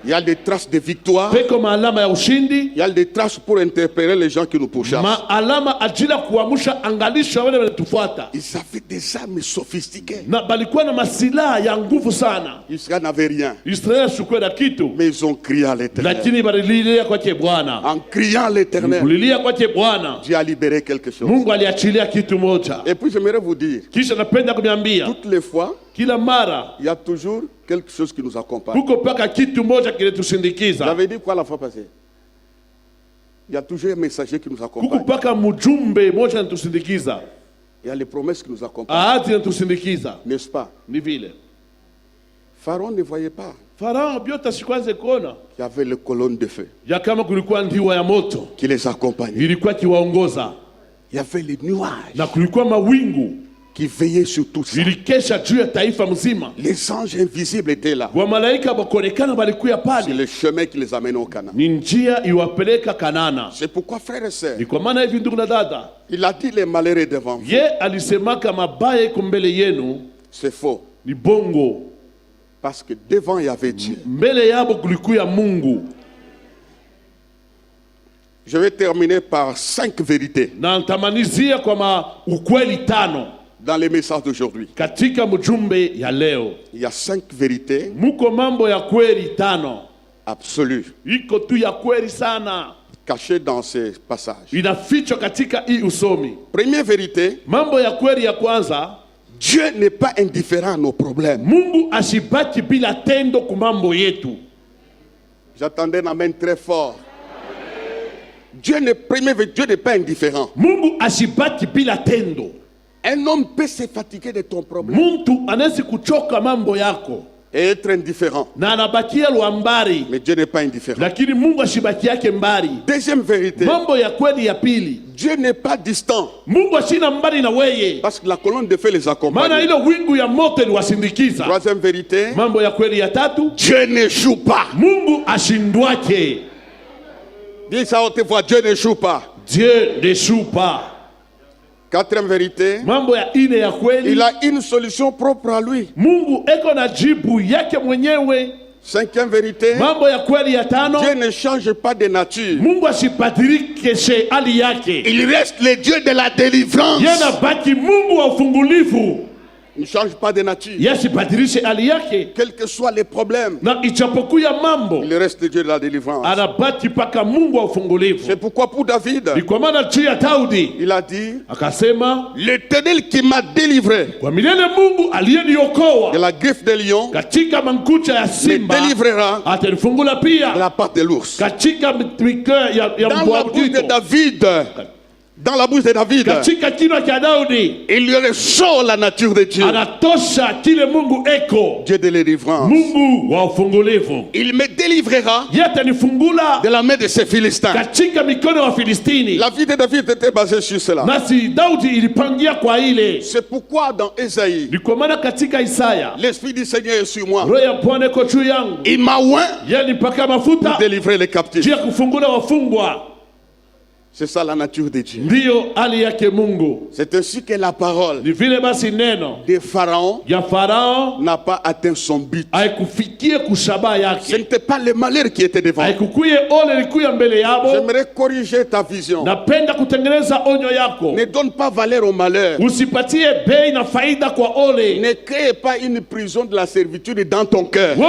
Il y a des traces de victoire. Il y a des traces pour interpeller les gens qui nous pourchassent. Ils avaient des armes sophistiquées. Israël n'avait rien. Mais ils ont crié à l'Éternel. En criant à l'Éternel, Dieu a libéré quelque chose. Et puis j'aimerais vous dire, toutes les fois, il y a toujours quelque chose qui nous accompagne. Vous avez dit quoi la fois passée? Il y a toujours un messager qui nous accompagne. Il y a les promesses qui nous accompagnent. N'est-ce pas? Pharaon ne voyait pas. Il y avait les colonnes de feu qui les accompagnaient. Il y avait les nuages qui veillaient sur tout ça. Les anges invisibles étaient là. C'est le chemin qui les amène au Canaan. C'est pourquoi, frères et sœurs, il a dit les malheureux devant vous. C'est faux. Ni bongo.
Parce que devant il y avait Dieu.
Mbele yabo kulikuya Mungu.
Je vais terminer par 5 vérités.
Na nitamanizia kwa ukweli 5.
Dans les messages d'aujourd'hui.
Katika mjumbe ya leo.
Il y a 5 vérités.
Muko mambo ya kweli 5.
Absolues.
Iko tu ya kweli sana.
Cachées dans ces passages.
Inafichwa katika hii usomi.
Première vérité.
Mambo ya kweli ya kwanza.
Dieu n'est pas indifférent à nos problèmes.
Mungu ashibaki bila tendo kumambo yetu.
J'attendais un amen très fort. Dieu n'est pas indifférent.
Mungu ashibaki bila tendo.
Un homme peut se fatiguer de ton problème.
Muntu anaweza kuchoka mambo yako.
Et être indifférent.
Na anabakia luambari.
Mais Dieu n'est pas indifférent.
Lakini Mungu ashibaki yake mbari.
Deuxième vérité.
Mambo ya kweli ya pili.
Dieu n'est pas distant.
Mungu ashina mbari na weye.
Parce que la colonne de feu les accompagne.
Maana ile wingu ya moto liwasindikiza.
Troisième vérité.
Mambo ya kweli ya tatu.
Dieu n'échoue pas.
Mungu ashindwake.
Dis ça haute voix, Dieu n'échoue pas.
Dieu n'échoue pas.
Quatrième vérité.
Mambo ya ine ya kweli.
Il a une solution propre à lui.
Mungu eko na jibu yake mwenyewe.
Cinquième vérité.
Mambo ya kweli ya tano.
Dieu ne change pas de nature.
Mungu asipadirike she hali yake.
Il reste le Dieu de la délivrance.
Yena baki Mungu wa ufungulivu.
Il ne change pas de nature.
Yasibadilishe hali yake.
Quels que soient les problèmes.
Na ichapokuya mambo.
Il reste le Dieu de la délivrance.
Anabaki paka Mungu wa ufungulivu.
C'est pourquoi pour David.
Ni kwa maana juu ya Daudi.
Il a dit.
Akasema.
L'Éternel qui m'a délivré.
Kwa milele Mungu aliyeniokoa.
De la griffe des lions.
Katika mankucha ya simba.
Me délivrera.
Atanifungula pia.
De la patte de l'ours.
Katika mikao ya
mbwa. Dans la bouche de David. Dans la bouche de David, il lui ressort la nature de Dieu. Dieu de la délivrance. Il me délivrera de la main de ces Philistins. La vie de David était basée sur cela. C'est pourquoi dans Ésaïe, l'Esprit du Seigneur est sur moi. Il m'a oint pour délivrer les captifs. C'est ça la nature de Dieu. C'est ainsi que la parole de Pharaon n'a pas atteint son but. Ce n'était pas le malheur qui était devant. J'aimerais corriger ta vision. Ne donne pas valeur au malheur. Ne crée pas une prison de la servitude dans ton cœur. Nous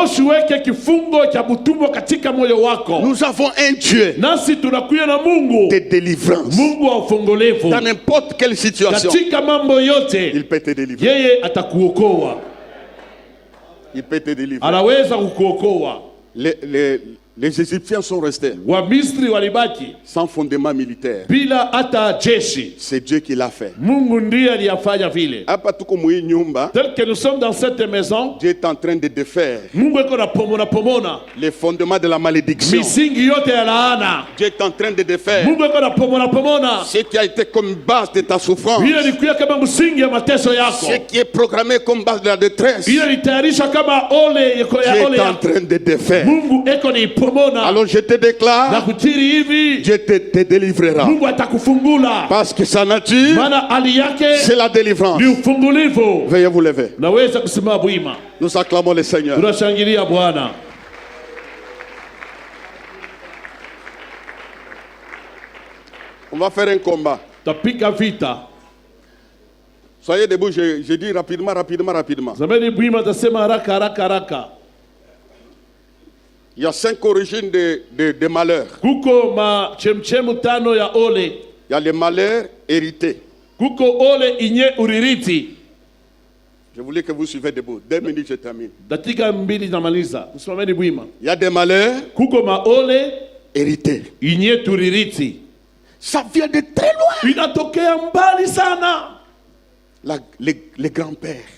avons un Dieu de délivrance. Dans n'importe quelle situation, il peut te délivrer. Il peut te délivrer. Les Égyptiens sont restés sans fondement militaire. C'est Dieu qui l'a fait.
Tel que nous sommes dans cette maison,
Dieu est en train de défaire les fondements de la malédiction. Dieu est en train de défaire ce qui a été comme base de ta souffrance, ce qui est programmé comme base de la détresse. Dieu est en train de défaire. Alors je te déclare, Dieu te délivrera. Parce que sa nature, c'est la délivrance. Veuillez vous lever. Nous acclamons le Seigneur. On va faire un combat. Soyez debout, je dis rapidement. Il y a 5 origines de malheur. Il y a les malheurs hérités. Je voulais que vous suivez debout. 2 minutes, je termine. Il y a des malheurs hérités. Ça vient de très loin. Les grands-pères.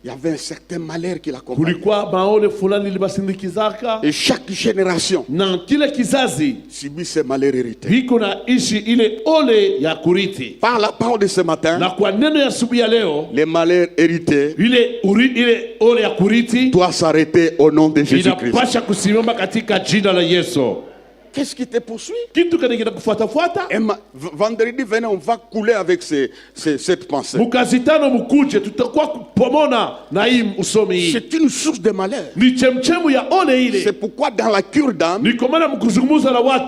Il y avait un certain malheur qui l'accompagnait. Et chaque génération subit ces malheurs hérités. Par la parole de ce matin, les malheurs hérités doivent s'arrêter au nom de Jésus-Christ. Qu'est-ce qui te poursuit?
Et
vendredi venez, on va couler avec cette pensée. C'est une source de malheur. C'est pourquoi dans la cure d'âme,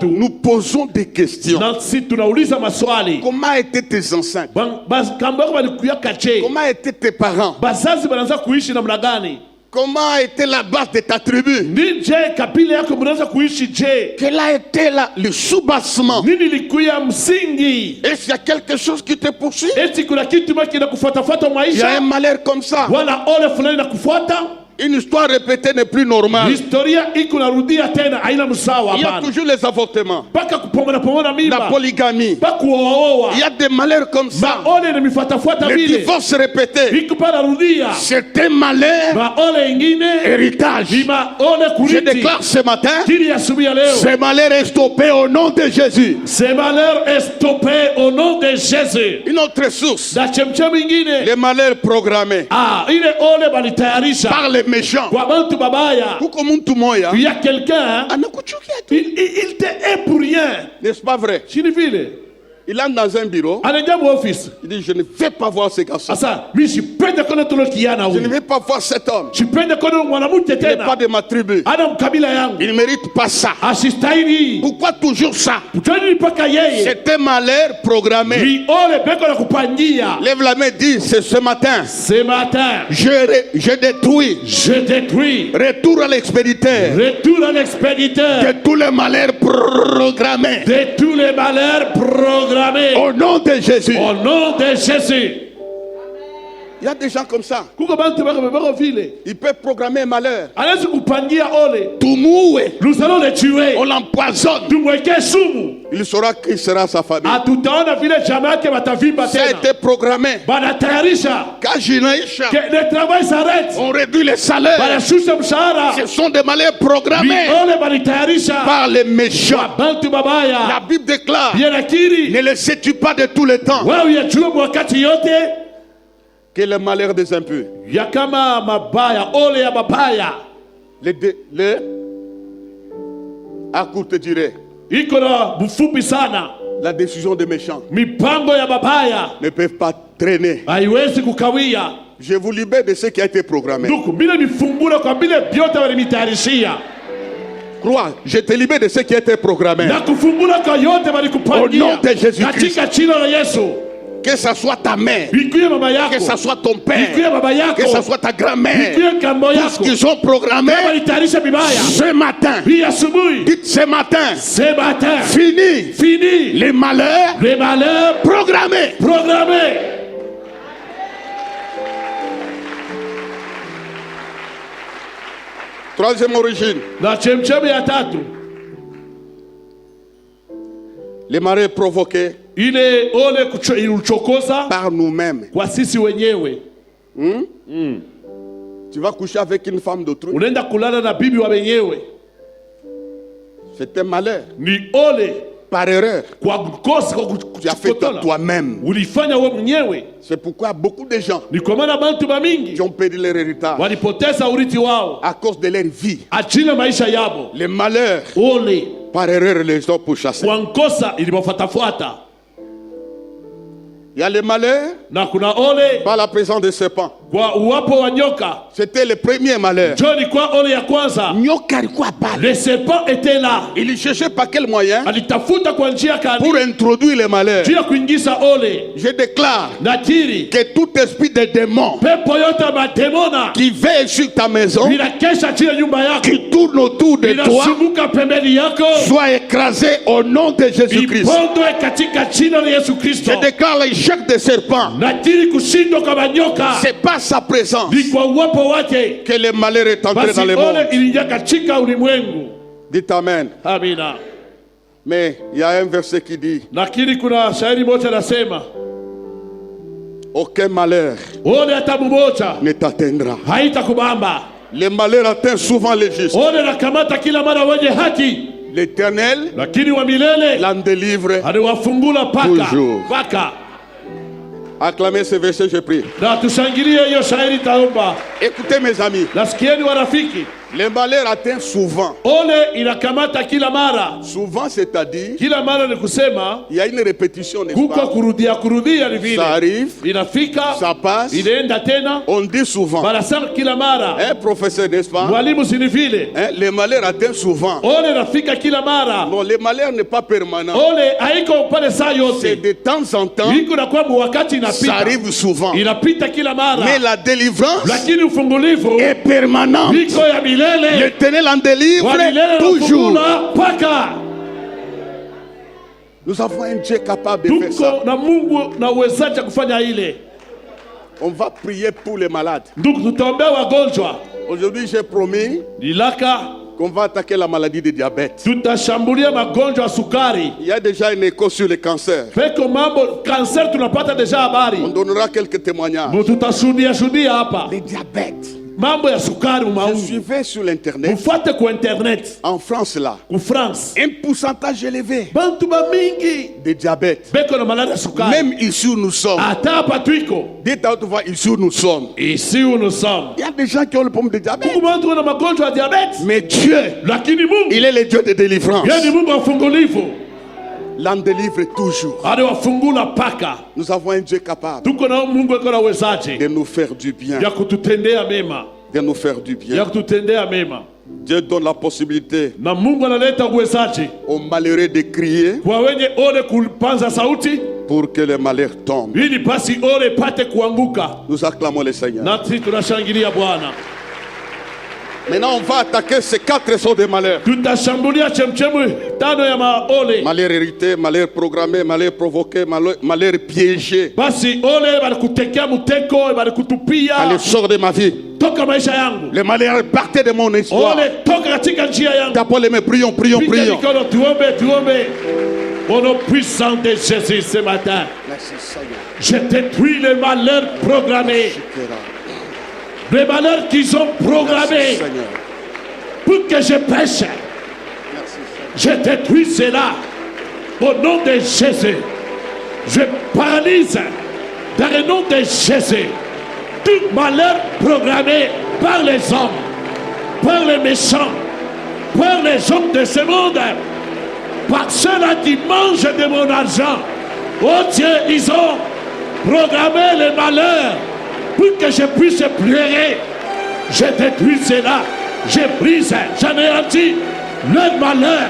nous posons des questions. Comment étaient tes ancêtres? Comment étaient tes parents? Comment était la base de ta tribu? Quel a été le soubassement? Est-ce qu'il y a quelque chose qui te poursuit? Il y a un malheur comme ça. Une histoire répétée n'est plus normale. Il y a toujours les avortements, la polygamie. Il y a des malheurs comme ça. Les divorces répétés. C'est un malheur héritage. Je déclare ce matin, ce malheur est stoppé au nom de Jésus. Une autre source, les malheurs programmés par les méchants.
Il y a quelqu'un, il t'est pour rien.
N'est-ce pas vrai? Il entre dans un bureau. Il dit, je ne vais pas voir ce garçon. Je ne vais pas voir cet homme. Il n'est pas de ma tribu. Il ne mérite pas ça. Pourquoi toujours ça? C'est un malheur programmé. Lève la main et dis, c'est ce matin. Je détruis. Retour à l'expéditeur. De tous les malheurs programmés. Au nom de Jésus.
Au nom de Jésus.
Il y a des gens comme ça. Ils peuvent programmer un malheur.
Nous allons les tuer.
On l'empoisonne. Il saura qui sera sa famille. Ça a été programmé. Quand
le travail s'arrête,
on réduit les salaires. Ce sont des malheurs programmés par les méchants. La Bible déclare, ne le sais-tu pas de tous les temps que le malheur des impurs, à courte durée, la décision des méchants ne peuvent pas traîner. Je vous libère de ce qui a été programmé. Crois, je te libère de ce qui a été programmé. Au nom de Jésus-Christ. Que ce soit ta mère, que ce soit ton père, que ce soit ta grand-mère, tout ce qu'ils ont programmé ce matin, dites ce matin, fini les malheurs programmés. Troisième origine, les malheurs provoqués par nous-mêmes. Tu vas coucher avec une femme d'autrui. C'est un malheur. Par erreur. Tu as fait toi-même. C'est pourquoi beaucoup de gens qui ont perdu leur héritage à cause de leur vie. Les malheurs par erreur les ont pourchassés. Il y a les malheurs par la présence des serpents. C'était le premier malheur.
Le serpent était là.
Il cherchait par quel moyen pour introduire les malheurs. Je déclare que tout esprit de démon qui veille sur ta maison, qui tourne autour de toi, soit écrasé au nom de Jésus-Christ. Je déclare l'échec des serpents. C'est pas sa présence que le malheur est entré dans le monde. Dites Amen. Mais il y a un verset qui dit, aucun malheur ne t'atteindra. Le malheur atteint souvent les justes. L'Éternel l'en délivre toujours. Acclamez ce verset, je prie. Écoutez mes amis. Les malheurs atteignent souvent.
Ole inakamata kila mara.
Souvent, c'est-à-dire,
Kila mara ni kusema,
il y a une répétition, n'est-ce
kuko
pas?
kurudia ni vile.
Ça arrive,
Inafika,
ça passe.
inaenda tena.
On dit souvent.
Barasema kila mara.
Un professeur, n'est-ce pas?
Mwalimu si ni vile.
Les malheurs atteignent souvent.
Ole inafika kila mara.
Non, les malheurs n'est pas permanent.
Ole haiko pale saa
C'est
yote.
de temps en temps.
Iko na kwa wakati
Ça
inapita.
arrive souvent.
Inapita kila mara.
Mais la délivrance
Lakini ufungulivu
est permanente.
iko ya milele.
L'Éternel en délivre
Wa milele
toujours.
unafungula paka.
Nous avons un Dieu capable de faire ça.
Tuko na Mungu na uwezaji kufanya ile.
On va prier pour les malades.
Ndugu, tutaombea wagonjwa.
Aujourd'hui, j'ai promis
Ilaka
qu'on va attaquer la maladie de diabète.
tutashambulia magonjwa ya sukari.
Il y a déjà une écho sur le cancer.
Peko mambo cancer tunapata deja
On
habari.
donnera quelques témoignages.
Tutashuhudia hapa.
Le diabète.
Mambo ya sukari
Je
umaungu.
suivais sur l'internet.
Mfuate kwa internet.
En France là,
Ku France.
un pourcentage élevé
Bantu ba mingi.
de diabète.
Beko na maladi ya sukari.
Même ici où nous sommes.
Ata hapa twiko.
Dites à haute voix, ici où nous sommes.
Ici où nous sommes.
Il y a des gens qui ont le problème de diabète.
Kuku bantu wana magonjwa ya diabetes.
Mais Dieu,
Lakini Mungu.
il est le Dieu de délivrance.
Yeye ni Mungu wa ufungulivu.
L'en délivre toujours.
Aliwafungula paka.
Nous avons un Dieu capable
Tuko na Mungu eko na uwezaji
de nous faire du bien.
ya kututendea mema.
De nous faire du
Ya
bien.
kututendea mema.
Dieu donne la possibilité
Na Mungu analeta uwezaji
aux malheureux de crier
kwa wenye ole kupanza sauti
pour que les malheurs tombent.
ili basi ole pate kuanguka.
Nous acclamons le Seigneur.
Na sisi tunashangilia Bwana.
Maintenant, on va attaquer ces 4 sortes de malheurs.
Tutashambulia chemchemu tano ya maole.
Malheur hérité, malheur programmé, malheur provoqué, malheur piégé.
Basi ole balikutekea muteko, balikutupia.
Allez, sors de ma vie.
Toka maisha yangu.
Le malheur partait de mon espoir.
Ole toka katika njia yangu.
T'as pas les mains, prions, prions,
Piga
prions.
mikono, tuombe, tuombe. Au nom puissant de Jésus ce matin,
Merci Seigneur.
je détruis les malheurs programmés. Les malheurs qu'ils ont programmés
Merci Seigneur.
pour que je pêche.
Merci Seigneur.
Je détruis cela au nom de Jésus. Je paralyse dans le nom de Jésus tout malheur programmé par les hommes, par les méchants, par les hommes de ce monde, par ceux-là qui mangent de mon argent. Oh Dieu, ils ont programmé les malheurs pour que je puisse pleurer. Je détruis cela, je brise, j'anéantis leur malheur.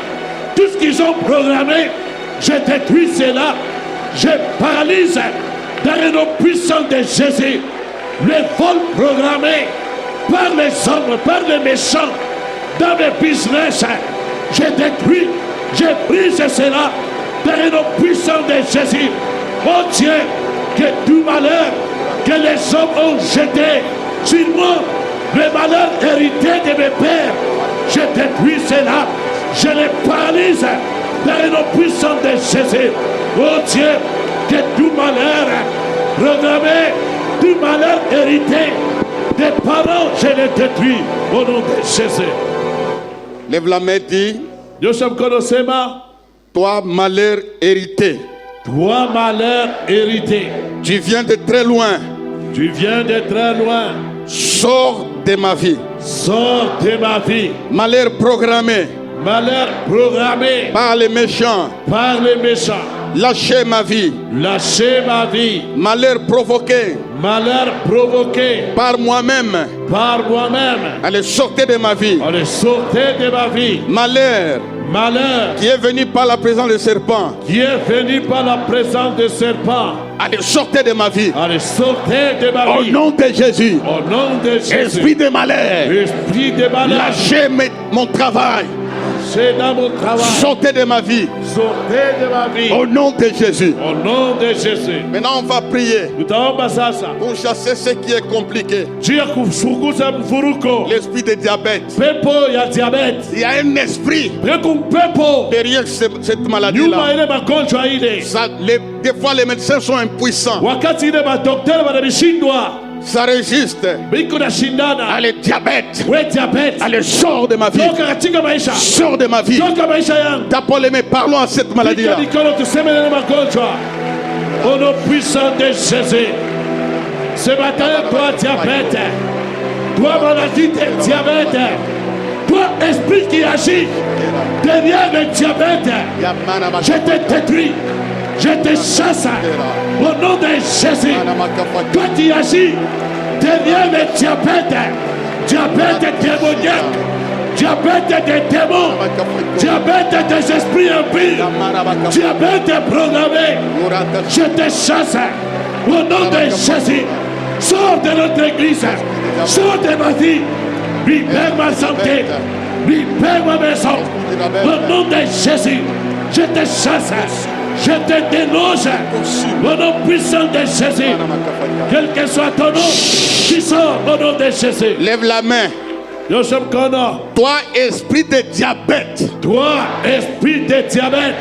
Tout ce qu'ils ont programmé, je détruis cela, je paralyse dans le nom puissant de Jésus les vols programmés par les hommes, par les méchants dans mes business. Je détruis, je brise cela dans le nom puissant de Jésus. Oh Dieu, que tout malheur que les hommes ont jeté sur moi, le malheur hérité de mes pères, je détruis cela, je les paralyse dans le nom puissant de Jésus. Oh Dieu, que tout malheur programmé, tout malheur hérité des parents, je les détruis au nom de Jésus.
Lève la main, dis, toi malheur hérité.
Toi malheur hérité.
Tu viens de très loin.
Tu viens de très loin.
Sors de ma vie.
Sors de ma vie.
Malheur programmé.
Malheur programmé
Par les méchants.
par les méchants.
Lâchez ma vie.
Lâchez ma vie.
Malheur provoqué
Malheur provoqué
par moi-même.
par moi-même.
Allez, sortez de ma vie.
Allez, sortez de ma vie.
Malheur
Malheur
qui est venu par la présence du serpent.
qui est venu par la présence de serpent.
Allez, sortez de ma vie.
Allez, sortez de ma
Au
vie.
nom de Jésus.
Au nom de Jésus.
Esprit de malheur.
Esprit de malheur.
Lâchez mon travail.
C'est dans mon travail.
Sortez de ma vie.
Sortez de ma vie.
Au nom de Jésus.
Au nom de Jésus.
Maintenant, on va prier
Tutaomba sasa.
pour chasser ce qui est compliqué.
Juu ya kufukuza mvuruko.
L'esprit de diabète.
Pepo ya diabetes.
Il y a un esprit
Pepo pepo.
derrière cette
Nyuma
maladie-là.
ile magonjwa ile.
Des fois, les médecins sont impuissants.
Wakati ile madaktari wanamshindwa.
Ça résiste.
Biko na shindana.
Allez, diabète.
We diabetes.
Allez, sors de ma vie.
Toka katika maisha.
Sors de ma vie.
Toka maisha yangu.
T'as pas les mains. Parlons à cette maladie-là.
Piga mikono tuseme neno magonjwa. Au nom puissant de Jésus. Ce matin, toi diabète. Toi maladie de diabète. Toi, esprit qui agit derrière le diabète, je te détruis. Je te chasse au nom de Jésus. Toi qui agis derrière le diabète, diabète démoniaque, diabète des démons, diabète des esprits impies, diabète programmé, je te chasse au nom de Jésus. Sors de notre église, sors de ma vie, libère ma santé, libère ma maison, au nom de Jésus. Je te chasse, je te dénonce au nom puissant de Jésus. Quel que soit ton nom, qui sort au nom de Jésus.
Lève la main. Toi, esprit de diabète.
Toi, esprit de diabète.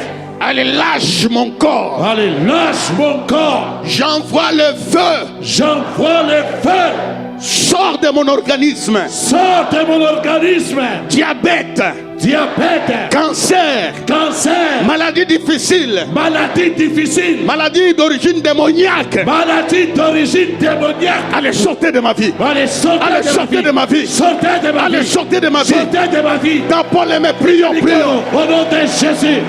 Allez, lâche mon corps.
Allez, lâche mon corps.
J'envoie le feu.
J'envoie le feu.
Sors de mon organisme.
Sors de mon organisme.
Diabète.
Diabète.
Cancer.
Cancer.
Maladie difficile.
Maladie difficile.
Maladie d'origine démoniaque.
Maladie d'origine démoniaque.
Allez, sortez de ma vie.
Allez, sortez
de ma vie.
Sortez de ma vie.
Allez, sortez de ma vie.
Sortez de ma vie.
Dans Paul et mes prions, prions.
Au nom de Jésus.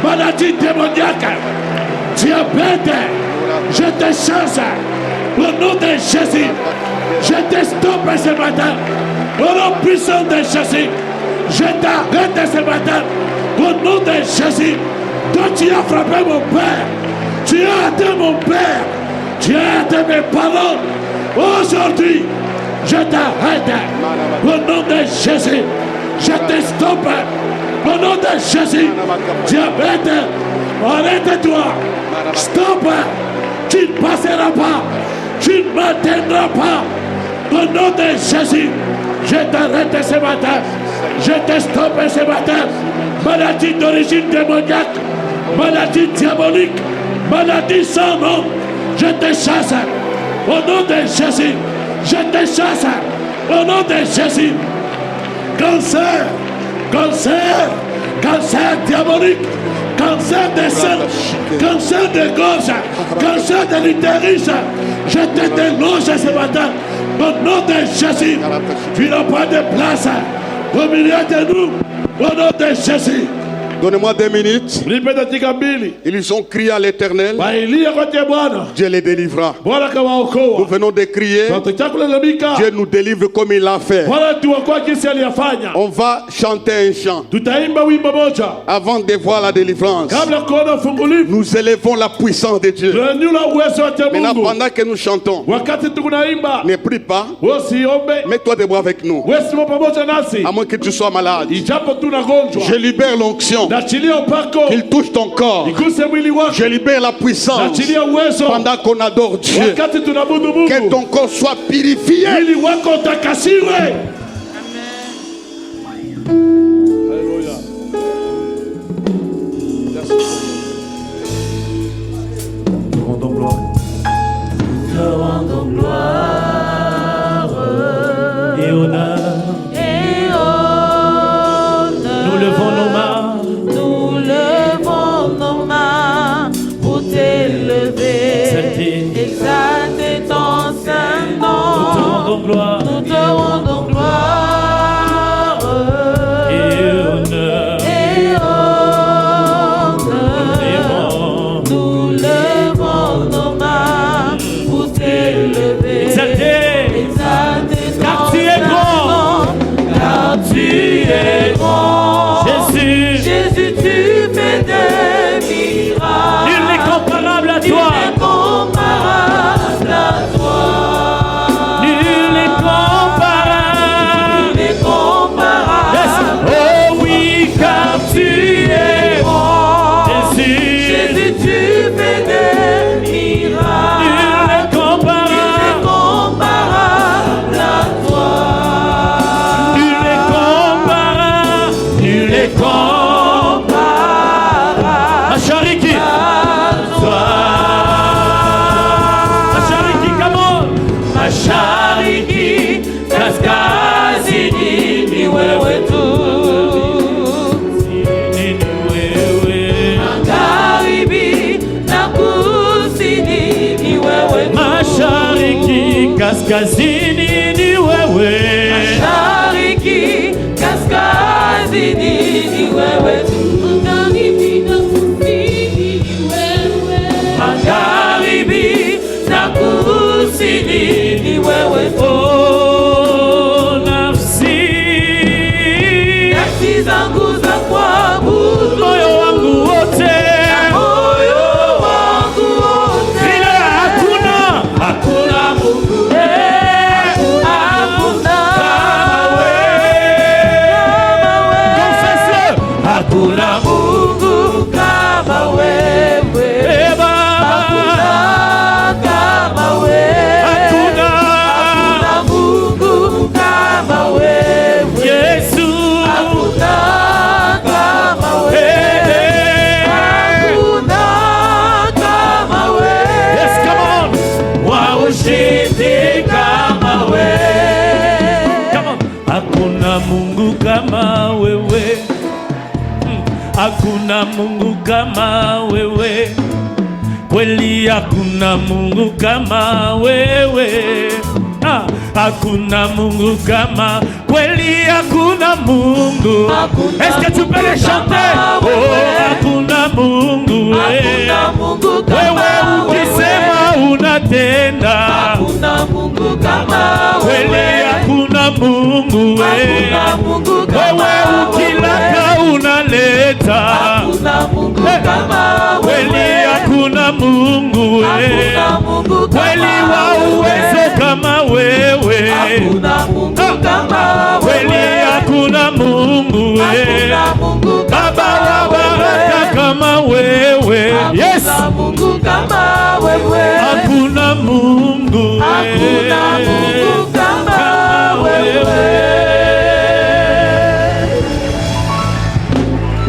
Maladie démoniaque. Diabète. Je te chasse. Au nom de Jésus. Je te stoppe ce matin. Au nom puissant de Jésus. Je t'arrête ce matin. Au nom de Jésus. Toi, tu as frappé mon père. Tu as atteint mon père. Tu as atteint mes parents. Aujourd'hui, je t'arrête. Au nom de Jésus. Je te stoppe. Au nom de Jésus. Diabète, arrête-toi. Stop. Tu ne passeras pas. Tu ne m'atteindras pas. Au nom de Jésus. Je t'arrête ce matin. Je te stoppe ce matin. Maladie d'origine démoniaque. Maladie diabolique. Maladie sans nom. Je te chasse. Au nom de Jésus. Je te chasse. Au nom de Jésus. Cancer. Cancer. Cancer diabolique. Cancer des seins. Cancer de gorge. Cancer de l'utérus. Je te dénonce ce matin. Au nom de Jésus. Tu n'as pas de place au milieu de nous. Au nom de Jésus.
Donnez-moi 2 minutes. Ils ont crié à l'Éternel. Dieu les délivra. Nous venons de crier. Dieu nous délivre comme il l'a fait. On va chanter un chant. Avant de voir la délivrance, nous élevons la puissance de Dieu. Maintenant, pendant que nous chantons, ne prie pas. Mets-toi debout avec nous. À moins que tu sois malade. Je libère l'onction. Qu'il touche ton corps. Je libère la puissance pendant qu'on adore Dieu. Que ton corps soit purifié.
Nous rendons gloire.
Nous rendons gloire
Et honneur. Nous levons nos mains.
Exalter ton saint nom.
Nous te rendons gloire. Et honneur.
Nous levons nos mains pour t'élever.
Exalter. Car tu es grand.
Car tu es grand.
Jésus.
Jésus, tu fais des miracles.
Nul n'est comparable à toi. Kaskazini ni wewe.
Mashariki, kaskazini kusini ni wewe.
Oh, nafsi
zangu za kuabudu,
moyo wangu wote,
moyo wangu wote,
vile hakuna
Mungu, hakuna
kama wewe. Confesse,
hakuna Mungu kama wewe.
Baba,
Hakuna kama wewe.
hakuna
Mungu kama wewe.
Yesu.
Hakuna kama wewe. Hakuna kama wewe.
Yes, come on.
Wa ushindi kama wewe.
Come on. Hakuna Mungu kama wewe. Hakuna Mungu kama wewe. Kweli hakuna Mungu kama wewe. Hakuna Mungu kama, kweli hakuna Mungu. Est-ce que tu peux les chanter? Oh, hakuna Mungu.
Hakuna Mungu kama
wewe ukisema unatenda.
Hakuna Mungu kama
kweli hakuna Mungu.
Hakuna Mungu kama
wewe ukilaka unaleta.
Hakuna Mungu kama
kweli hakuna Mungu.
Hakuna Mungu kama
kweli wa uwezo kama wewe.
Hakuna Mungu kama
kweli hakuna Mungu.
Hakuna Mungu
Baba wa baraka kama wewe. Yes.
Hakuna Mungu kama wewe.
Hakuna Mungu.
Hakuna Mungu kama wewe.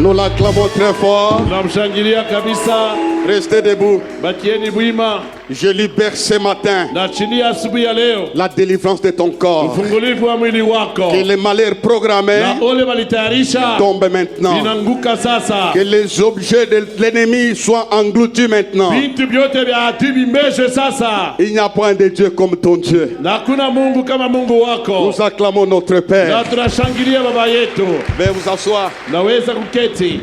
Nous l'acclamons très fort.
Tunamshangilia kabisa.
Restez debout.
Bakieni bwima.
Je libère ce matin
Na chini ya asubuhi ya leo,
la délivrance de ton corps.
ufungulivu wa mwili wako.
Que les malheurs programmés
Na ole walitayarisha
tombent maintenant.
vinanguka sasa.
Que les objets de l'ennemi soient engloutis maintenant.
Vitu vyote vya adui vimezwe sasa.
Il n'y a point de Dieu comme ton Dieu.
Na hakuna Mungu kama Mungu wako.
Nous acclamons notre
Na
Père.
tunashangilia baba yetu.
Veuillez vous asseoir.
Naweza kuketi.